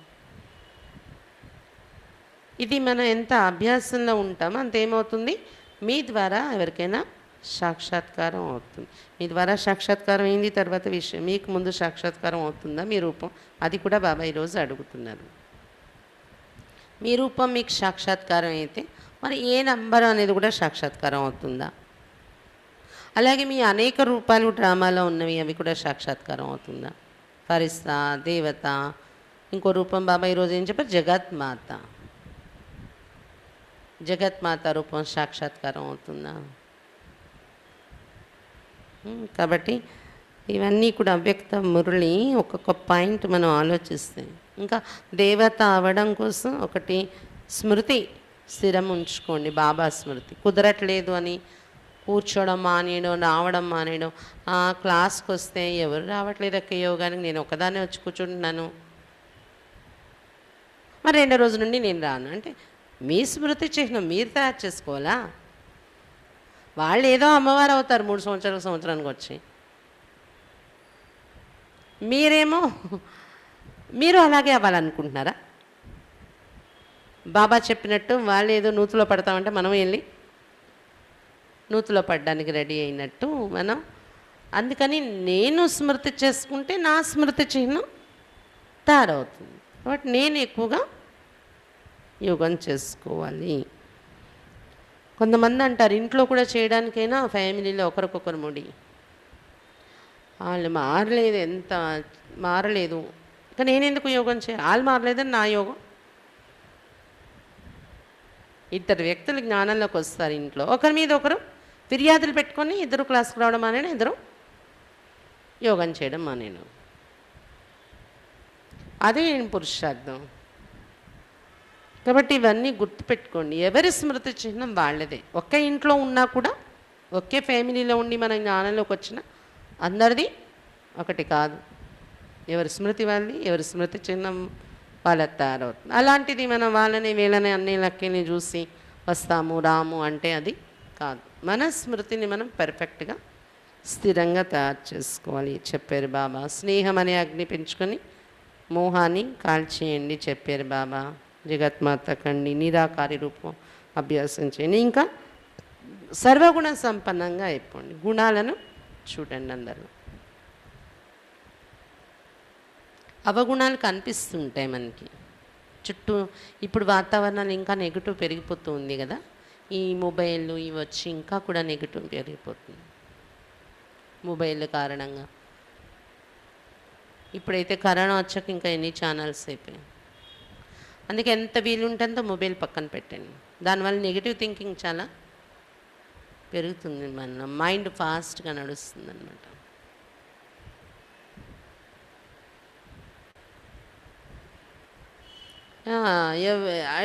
ఇది మనం ఎంత అభ్యాసంలో ఉంటామో అంతేమవుతుంది, మీ ద్వారా ఎవరికైనా సాక్షాత్కారం అవుతుంది. మీ ద్వారా సాక్షాత్కారం అయింది, తర్వాత విషయం మీకు ముందు సాక్షాత్కారం అవుతుందా మీ రూపం? అది కూడా బాబా ఈరోజు అడుగుతున్నారు. మీ రూపం మీకు సాక్షాత్కారం అయితే మరి ఏ నంబర్ అనేది కూడా సాక్షాత్కారం అవుతుందా? అలాగే మీ అనేక రూపాలు డ్రామాలో ఉన్నవి, అవి కూడా సాక్షాత్కారం అవుతుందా? ఫరిస్తా, దేవత, ఇంకో రూపం బాబా ఈరోజు ఏం చెప్పారు? జగత్మాత. జగత్మాత రూపం సాక్షాత్కారం అవుతుందా? కాబట్టి ఇవన్నీ కూడా అవ్యక్త మురళి ఒక్కొక్క పాయింట్ మనం ఆలోచిస్తే, ఇంకా దేవత అవ్వడం కోసం ఒకటి స్మృతి స్థిరం ఉంచుకోండి. బాబా స్మృతి కుదరట్లేదు అని కూర్చోవడం మానేయడం, రావడం మానేయడం. క్లాస్కి వస్తే ఎవరు రావట్లేదు అక్క యోగానికి, నేను ఒకదాన్నే వచ్చి కూర్చుంటున్నాను, మరి రెండో రోజు నుండి నేను రాను అంటే మీ స్మృతి చిహ్నం మీరు తయారు చేసుకోవాలా? వాళ్ళు ఏదో అమ్మవారు అవుతారు 3 సంవత్సరానికి వచ్చి, మీరేమో మీరు అలాగే అవ్వాలనుకుంటున్నారా? బాబా చెప్పినట్టు వాళ్ళు ఏదో నూతులో పడతామంటే మనం వెళ్ళి నూతులో పడడానికి రెడీ అయినట్టు మనం. అందుకని నేను స్మృతి చేసుకుంటే నా స్మృతి చిహ్నం తయారవుతుంది. కాబట్టి నేను ఎక్కువగా యోగం చేసుకోవాలి. కొంతమంది అంటారు ఇంట్లో కూడా చేయడానికైనా ఫ్యామిలీలో ఒకరికొకరు ముడి, వాళ్ళు మారలేదు, ఎంత మారలేదు, ఇక నేను ఎందుకు యోగం చేయాలి, వాళ్ళు మారలేదని నా యోగం. ఇద్దరు వ్యక్తులు జ్ఞానంలోకి వస్తారు ఇంట్లో, ఒకరి మీద ఒకరు ఫిర్యాదులు పెట్టుకొని ఇద్దరు క్లాస్కి రావడం మానేను, ఇద్దరు యోగం చేయడం మానేను. అదే పురుషార్థం. కాబట్టి ఇవన్నీ గుర్తుపెట్టుకోండి. ఎవరి స్మృతి చిహ్నం వాళ్ళదే. ఒకే ఇంట్లో ఉన్నా కూడా, ఒకే ఫ్యామిలీలో ఉండి మన జ్ఞానంలోకి వచ్చిన అందరిది ఒకటి కాదు. ఎవరి స్మృతి వాళ్ళది, ఎవరి స్మృతి చిహ్నం వాళ్ళకి తయారవుతుంది. అలాంటిది మనం వాళ్ళని వీళ్ళని అన్ని లక్కీని చూసి వస్తాము రాము అంటే అది కాదు. మన స్మృతిని మనం పర్ఫెక్ట్గా స్థిరంగా తయారు చేసుకోవాలి చెప్పారు బాబా. స్నేహం అనే అగ్ని పెంచుకొని మోహాన్ని కాల్చేయండి చెప్పారు బాబా. జగత్మాత కండి నిరాకారి రూపం అభ్యాసం చేయండి. ఇంకా సర్వగుణ సంపన్నంగా అయిపోండి. గుణాలను చూడండి అందరూ. అవగుణాలు కనిపిస్తుంటాయి మనకి చుట్టూ. ఇప్పుడు వాతావరణాలు ఇంకా నెగిటివ్ పెరిగిపోతూ ఉంది కదా, ఈ మొబైల్ ఇవి వచ్చి ఇంకా కూడా నెగిటివ్ పెరిగిపోతుంది మొబైల్ కారణంగా. ఇప్పుడైతే కరోనా వచ్చాక ఇంకా ఎన్ని ఛానల్స్ అయిపోయాయి. అందుకే ఎంత వీలుంటుందో మొబైల్ పక్కన పెట్టండి. దానివల్ల నెగిటివ్ థింకింగ్ చాలా పెరుగుతుంది, మన మైండ్ ఫాస్ట్గా నడుస్తుంది అన్నమాట.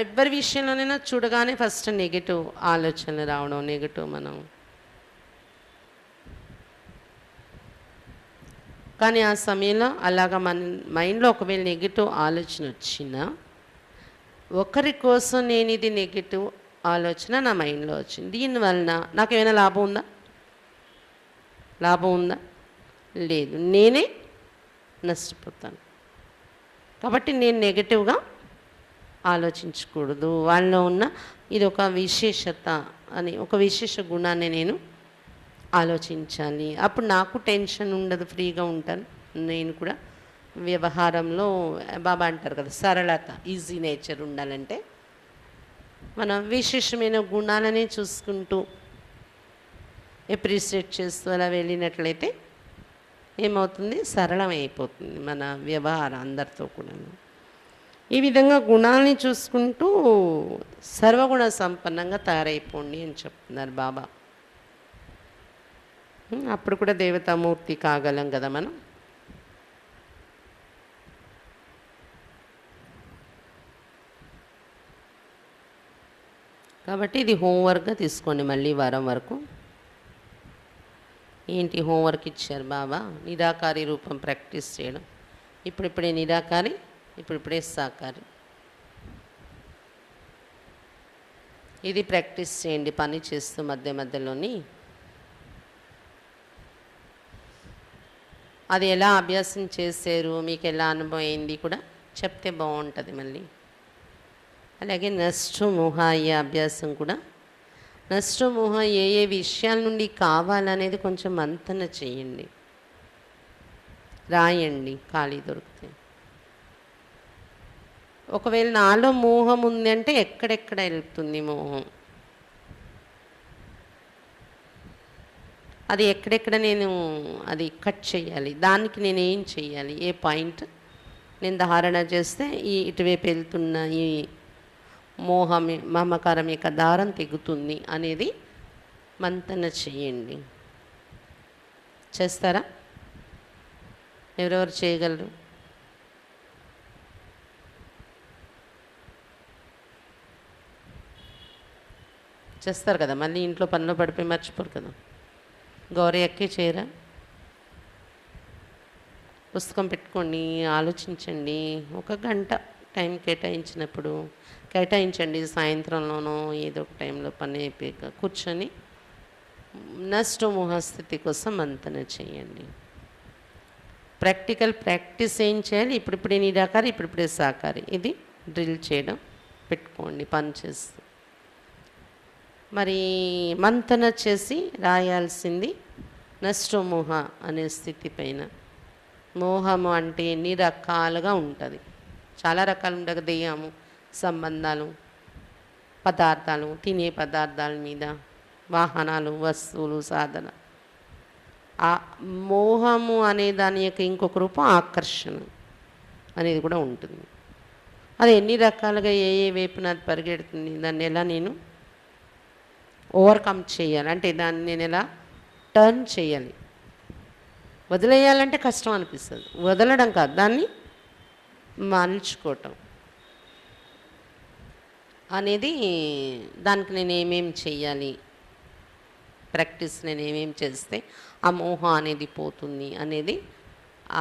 ఎవరి విషయంలోనైనా చూడగానే ఫస్ట్ నెగిటివ్ ఆలోచనలు రావడం, నెగిటివ్ మనం. కానీ ఆ సమయంలో అలాగా మన మైండ్లో ఒకవేళ నెగిటివ్ ఆలోచన వచ్చినా, ఒకరి కోసం నేను ఇది నెగిటివ్ ఆలోచన నా మైండ్లో వచ్చింది, దీనివలన నాకు ఏమైనా లాభం ఉందా? లాభం ఉందా? లేదు, నేనే నష్టపోతాను. కాబట్టి నేను నెగిటివ్గా ఆలోచించకూడదు. వాళ్ళలో ఉన్న ఇది ఒక విశేషత అని, ఒక విశేష గుణాన్ని నేను ఆలోచించాలి. అప్పుడు నాకు టెన్షన్ ఉండదు, ఫ్రీగా ఉంటాను. నేను కూడా వ్యవహారంలో బాబా అంటారు కదా, సరళత, ఈజీ నేచర్ ఉండాలంటే మనం విశేషమైన గుణాలనే చూసుకుంటూ ఎప్రిషియేట్ చేస్తూ అలా వెళ్ళినట్లయితే ఏమవుతుంది, సరళమైపోతుంది మన వ్యవహారం అందరితో కూడా. ఈ విధంగా గుణాలని చూసుకుంటూ సర్వగుణ సంపన్నంగా తయారైపోండి అని చెప్తున్నారు బాబా. అప్పుడు కూడా దేవతామూర్తి కాగలం కదా మనం. కాబట్టి ఇది హోంవర్క్గా తీసుకోండి. మళ్ళీ వారం వరకు ఏంటి హోంవర్క్ ఇచ్చారు బాబా, నిరాకారి రూపం ప్రాక్టీస్ చేయడం. ఇప్పుడిప్పుడే నిరాకారి, ఇప్పుడిప్పుడే సాకారి. ఇది ప్రాక్టీస్ చేయండి పని చేస్తూ మధ్య మధ్యలోని. అది ఎలా అభ్యాసం చేశారు, మీకు ఎలా అనుభవం అయింది కూడా చెప్తే బాగుంటుంది మళ్ళీ. అలాగే నష్టమోహ అయ్యే అభ్యాసం కూడా, నష్టమోహ ఏ ఏ విషయాల నుండి కావాలనేది కొంచెం మంతన చేయండి, రాయండి ఖాళీ దొరికితే. ఒకవేళ నాలో మోహం ఉంది అంటే ఎక్కడెక్కడ వెళ్తుంది మోహం, అది ఎక్కడెక్కడ నేను అది కట్ చేయాలి, దానికి నేను ఏం చేయాలి, ఏ పాయింట్ నేను ధారణ చేస్తే ఈ ఇటువైపు వెళ్తున్న ఈ మోహం మమకారం యొక్క దారం తెగుతుంది అనేది మంతన చేయండి. చేస్తారా? ఎవరెవరు చేయగలరు? చేస్తారు కదా, మళ్ళీ ఇంట్లో పనిలో పడిపోయి మర్చిపోరు కదా. గౌరీ ఎక్కి చేయరా? పుస్తకం పెట్టుకోండి, ఆలోచించండి. ఒక గంట టైం కేటాయించండి. సాయంత్రంలోనో ఏదో ఒక టైంలో పని అయిపోయాక కూర్చొని నష్టమోహ స్థితి కోసం మంతన చేయండి. ప్రాక్టీస్ ఏం చేయాలి? ఇప్పుడిప్పుడే నిరాకారి, ఇప్పుడిప్పుడే సాకారి, ఇది డ్రిల్ చేయడం పెట్టుకోండి పని చేస్తూ. మరి మంతన చేసి రాయాల్సింది నష్టమోహ అనే స్థితి పైన. మోహము అంటే ఎన్ని రకాలుగా ఉంటుంది, చాలా రకాలు ఉండగా దెయ్యము, సంబంధాలు, పదార్థాలు, తినే పదార్థాల మీద, వాహనాలు, వస్తువులు, సాధన. ఆ మోహము అనే దాని యొక్క ఇంకొక రూపం ఆకర్షణ అనేది కూడా ఉంటుంది. అది ఎన్ని రకాలుగా ఏ వైపున అది పరిగెడుతుంది, దాన్ని ఎలా నేను ఓవర్కమ్ చేయాలి, అంటే దాన్ని నేను ఎలా టర్న్ చేయాలి. వదిలేయాలంటే కష్టం అనిపిస్తుంది, వదలడం కాదు, దాన్ని మలుచుకోవటం అనేది. దానికి నేను ఏమేమి చెయ్యాలి, ప్రాక్టీస్ నేను ఏమేమి చేస్తే ఆ మోహం అనేది పోతుంది అనేది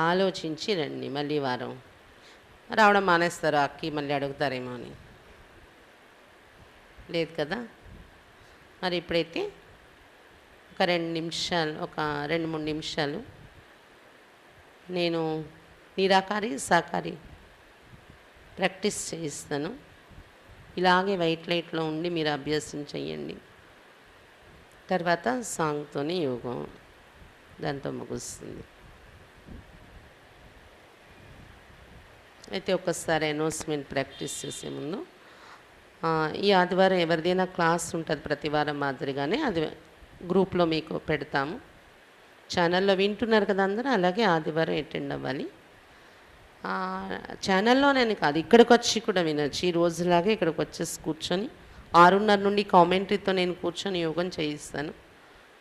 ఆలోచించి రండి. మళ్ళీ వారం రావడం మానేస్తారు, అక్కి మళ్ళీ అడుగుతారేమో అని. లేదు కదా. మరి ఇప్పుడైతే ఒక 2-3 నిమిషాలు నేను నిరాకారి సాకారి ప్రాక్టీస్ చేయిస్తాను. ఇలాగే వైట్ లైట్లో ఉండి మీరు అభ్యాసం చేయండి. తర్వాత సాంగ్తోనే యోగం దాంతో ముగుస్తుంది. అయితే ఒక్కసారి అనౌన్స్మెంట్ ప్రాక్టీస్ చేసే ముందు, ఈ ఆదివారం ఎవరిదైనా క్లాస్ ఉంటుంది ప్రతి వారం మాదిరిగానే, అది గ్రూప్లో మీకు పెడతాము. ఛానల్లో వింటున్నారు కదా అందరూ, అలాగే ఆదివారం అటెండ్ అవ్వాలి. ఛానల్లోనే కాదు, ఇక్కడికి వచ్చి కూడా వినొచ్చు. ఈ రోజులాగే ఇక్కడికి వచ్చేసి కూర్చొని 6:30 నుండి కామెంటరీతో నేను కూర్చొని యోగం చేయిస్తాను.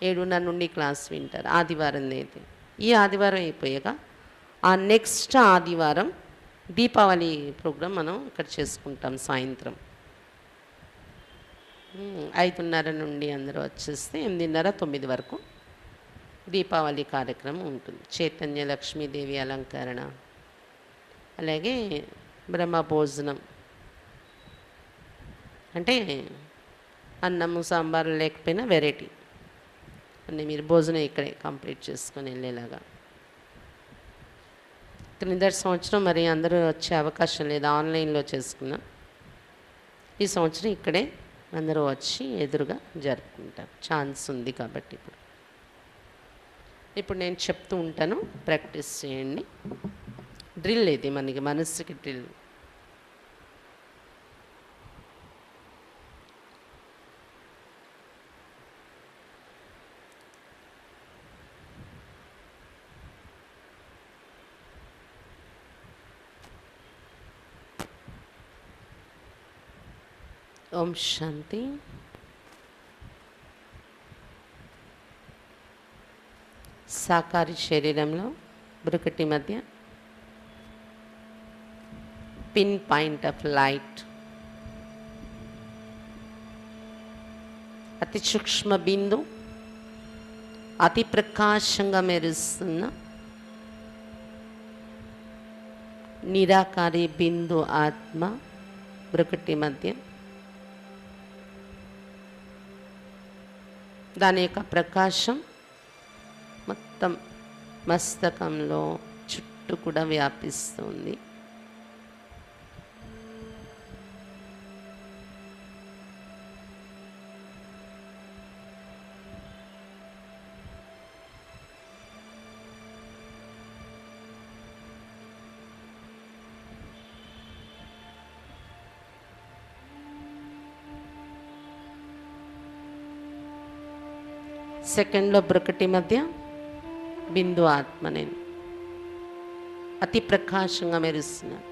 7:30 నుండి క్లాస్ వింటారు ఆదివారం అయితే. ఈ ఆదివారం అయిపోయాక ఆ నెక్స్ట్ ఆదివారం దీపావళి ప్రోగ్రాం మనం ఇక్కడ చేసుకుంటాం. సాయంత్రం 5:30 నుండి అందరూ వచ్చేస్తే 8:30-9 వరకు దీపావళి కార్యక్రమం ఉంటుంది. చైతన్య లక్ష్మీదేవి అలంకరణ, అలాగే బ్రహ్మ భోజనం, అంటే అన్నము సాంబారు లేకపోయినా వెరైటీ అన్నీ మీరు భోజనం ఇక్కడే కంప్లీట్ చేసుకొని వెళ్ళేలాగా. క్రిందటి సంవత్సరం మరి అందరూ వచ్చే అవకాశం లేదు, ఆన్లైన్లో చేసుకున్నాం. ఈ సంవత్సరం ఇక్కడే అందరూ వచ్చి ఎదురుగా జరుపుకుంటారు, ఛాన్స్ ఉంది కాబట్టి. ఇప్పుడు నేను చెప్తూ ఉంటాను, ప్రాక్టీస్ చేయండి. డ్రిల్ ఇది మనకి మనస్సుకి డ్రిల్. ఓం శాంతి. సాకారి శరీరంలో బ్రుకటి మధ్య పిన్ పాయింట్ ఆఫ్ లైట్, అతి సూక్ష్మ బిందు, అతి ప్రకాశంగా మెరుస్తున్న నిరాకారి బిందు ఆత్మ బ్రుకటి మధ్య. దాని యొక్క ప్రకాశం మొత్తం మస్తకంలో చుట్టూ కూడా వ్యాపిస్తుంది. సెకండ్లో బ్రుకటి మధ్య బిందు ఆత్మ నేను అతి ప్రకాశంగా మెరుస్తున్నాను.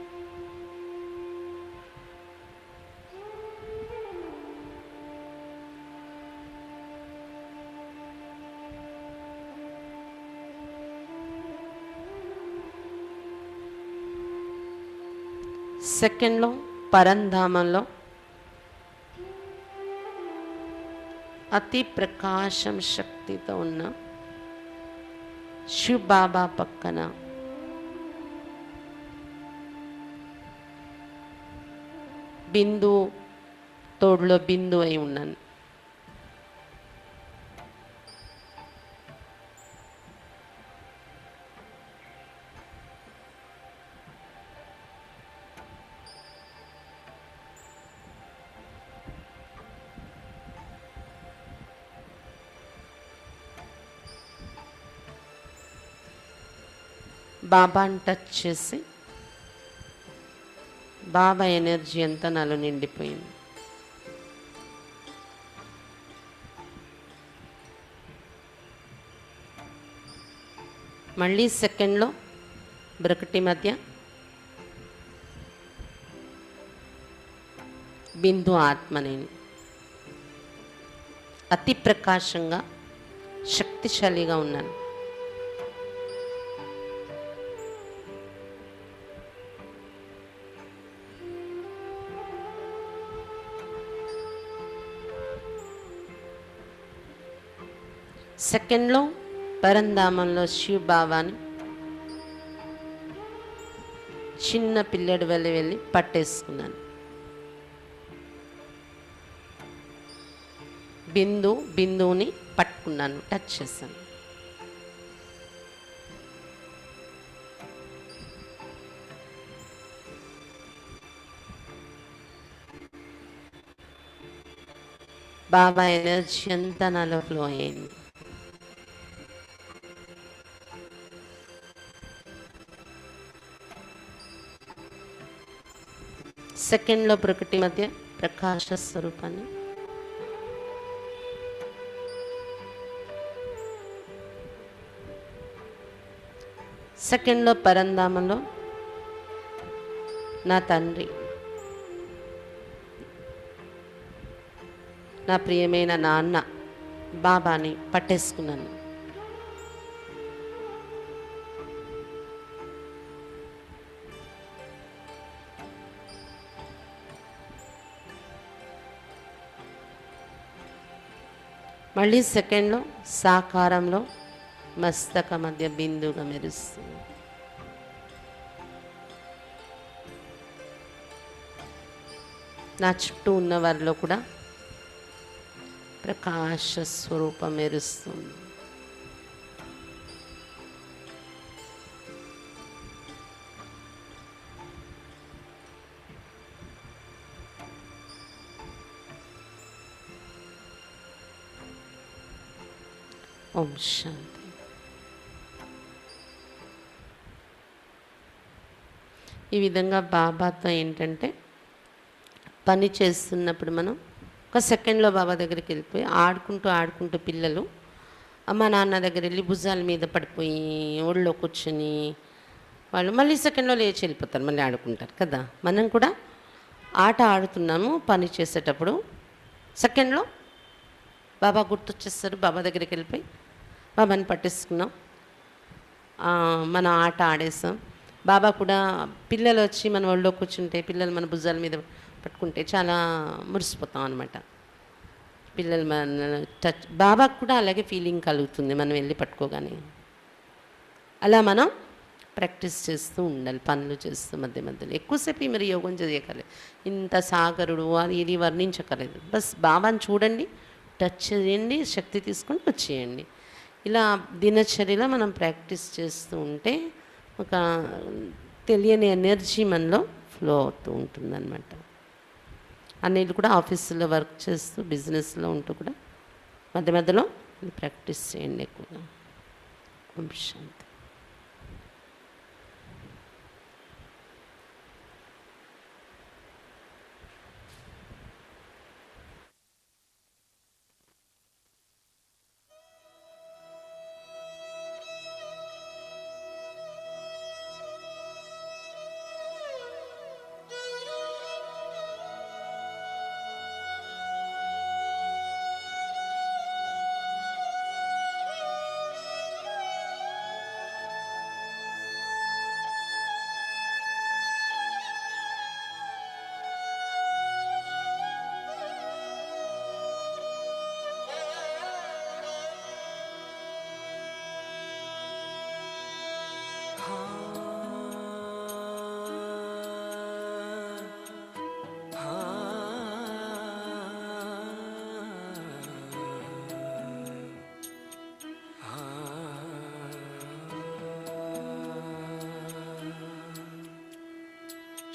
సెకండ్లో పరంధామంలో అతి ప్రకాశం శక్తితో ఉన్న శివ్ బాబా పక్కన బిందు తోడులో బిందు అయి ఉన్నాను. బాబాని టచ్ చేసి బాబా ఎనర్జీ అంతా నాలో నిండిపోయింది. మళ్ళీ సెకండ్లో బ్రకటి మధ్య బిందు ఆత్మ నేను అతి ప్రకాశంగా శక్తిశాలిగా ఉన్నాను. సెకండ్లో పరంధామంలో శివ్ బాబాని చిన్న పిల్లడి వెళ్ళి పట్టేసుకున్నాను. బిందువుని పట్టుకున్నాను, టచ్ చేశాను. బాబా ఎనర్జీ అంతా నాలో ఫ్లో అయింది. సెకండ్లో ప్రకృతి మధ్య ప్రకాశ స్వరూపాన్ని సెకండ్లో పరంధామంలో నా తండ్రి, నా ప్రియమైన నాన్న బాబాని పట్టేసుకున్నాను. మళ్ళీ సెకండ్లో సాకారంలో మస్తక మధ్య బిందుగా మెరుస్తుంది. నా చుట్టూ ఉన్న వారిలో కూడా ప్రకాశ స్వరూపం మెరుస్తుంది. ఓం శాంతి. ఈ విధంగా బాబాతో ఏంటంటే పని చేస్తున్నప్పుడు మనం ఒక సెకండ్లో బాబా దగ్గరికి వెళ్ళిపోయి ఆడుకుంటూ పిల్లలు అమ్మ నాన్న దగ్గర వెళ్ళి భుజాల మీద పడిపోయి ఒళ్ళో కూర్చొని వాళ్ళు మళ్ళీ సెకండ్లో లేచి వెళ్ళిపోతారు, మళ్ళీ ఆడుకుంటారు కదా. మనం కూడా ఆట ఆడుతున్నాము పని చేసేటప్పుడు సెకండ్లో బాబా గుర్తొచ్చేస్తారు. బాబా దగ్గరికి వెళ్ళిపోయి బాబాని పట్టేసుకున్నాం, మన ఆట ఆడేసాం. బాబా కూడా పిల్లలు వచ్చి మన ఒళ్ళో కూర్చుంటే, పిల్లలు మన భుజాల మీద పట్టుకుంటే చాలా మురిసిపోతాం అనమాట. పిల్లలు మన టచ్ బాబాకు కూడా అలాగే ఫీలింగ్ కలుగుతుంది మనం వెళ్ళి పట్టుకోగానే. అలా మనం ప్రాక్టీస్ చేస్తూ ఉండాలి, పనులు చేస్తూ మధ్యలో. ఎక్కువసేపు మరి యోగం చేయగలరు, ఇంత సాగరుడు అది ఇది వర్ణించగలదు. బస్ బాబాని చూడండి, టచ్ చేయండి, శక్తి తీసుకొని వచ్చేయండి. ఇలా దినచర్యలో మనం ప్రాక్టీస్ చేస్తూ ఉంటే ఒక తెలియని ఎనర్జీ మనలో ఫ్లో అవుతూ ఉంటుందన్నమాట. అన్నిళ్ళు కూడా ఆఫీసులో వర్క్ చేస్తూ బిజినెస్లో ఉంటూ కూడా మధ్యలో ప్రాక్టీస్ చేయండి ఎక్కువగా. ఓం శాంతి.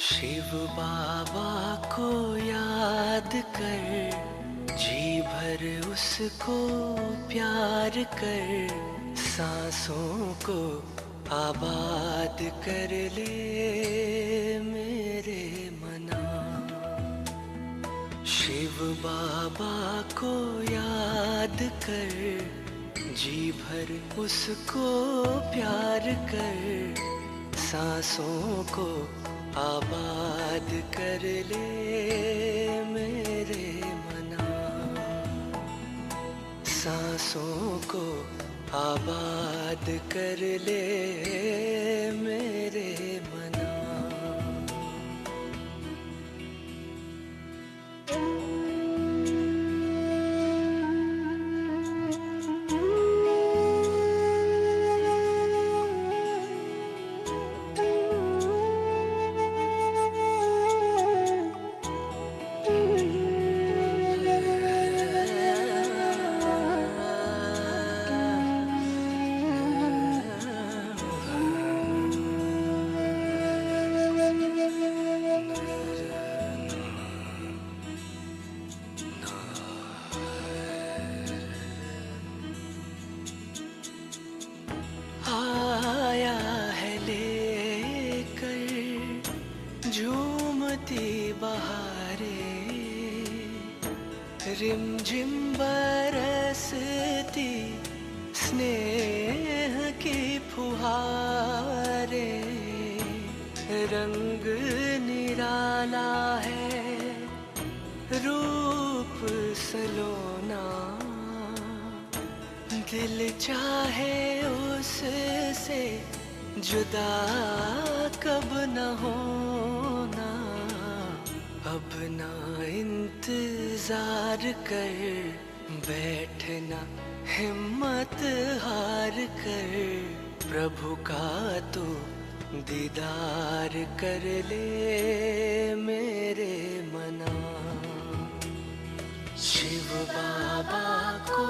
शिव बाबा को याद कर, जी भर उसको प्यार कर, सांसों को आबाद कर ले मेरे मना। शिव बाबा को याद कर, जी भर उसको प्यार कर, सांसों को आबाद कर ले मेरे मना। सांसों को आबाद कर ले मेरे मना। आया है लेकर झूमती बहारें, रिमझिम बरसती स्नेह की फुहारें। रंग निराला है, रूप सलोना, दिल चाहे उससे जुदा कब न होना। अब ना इंतजार कर, बैठना हिम्मत हार कर, प्रभु का तो दीदार कर ले मेरे मना। शिव बाबा को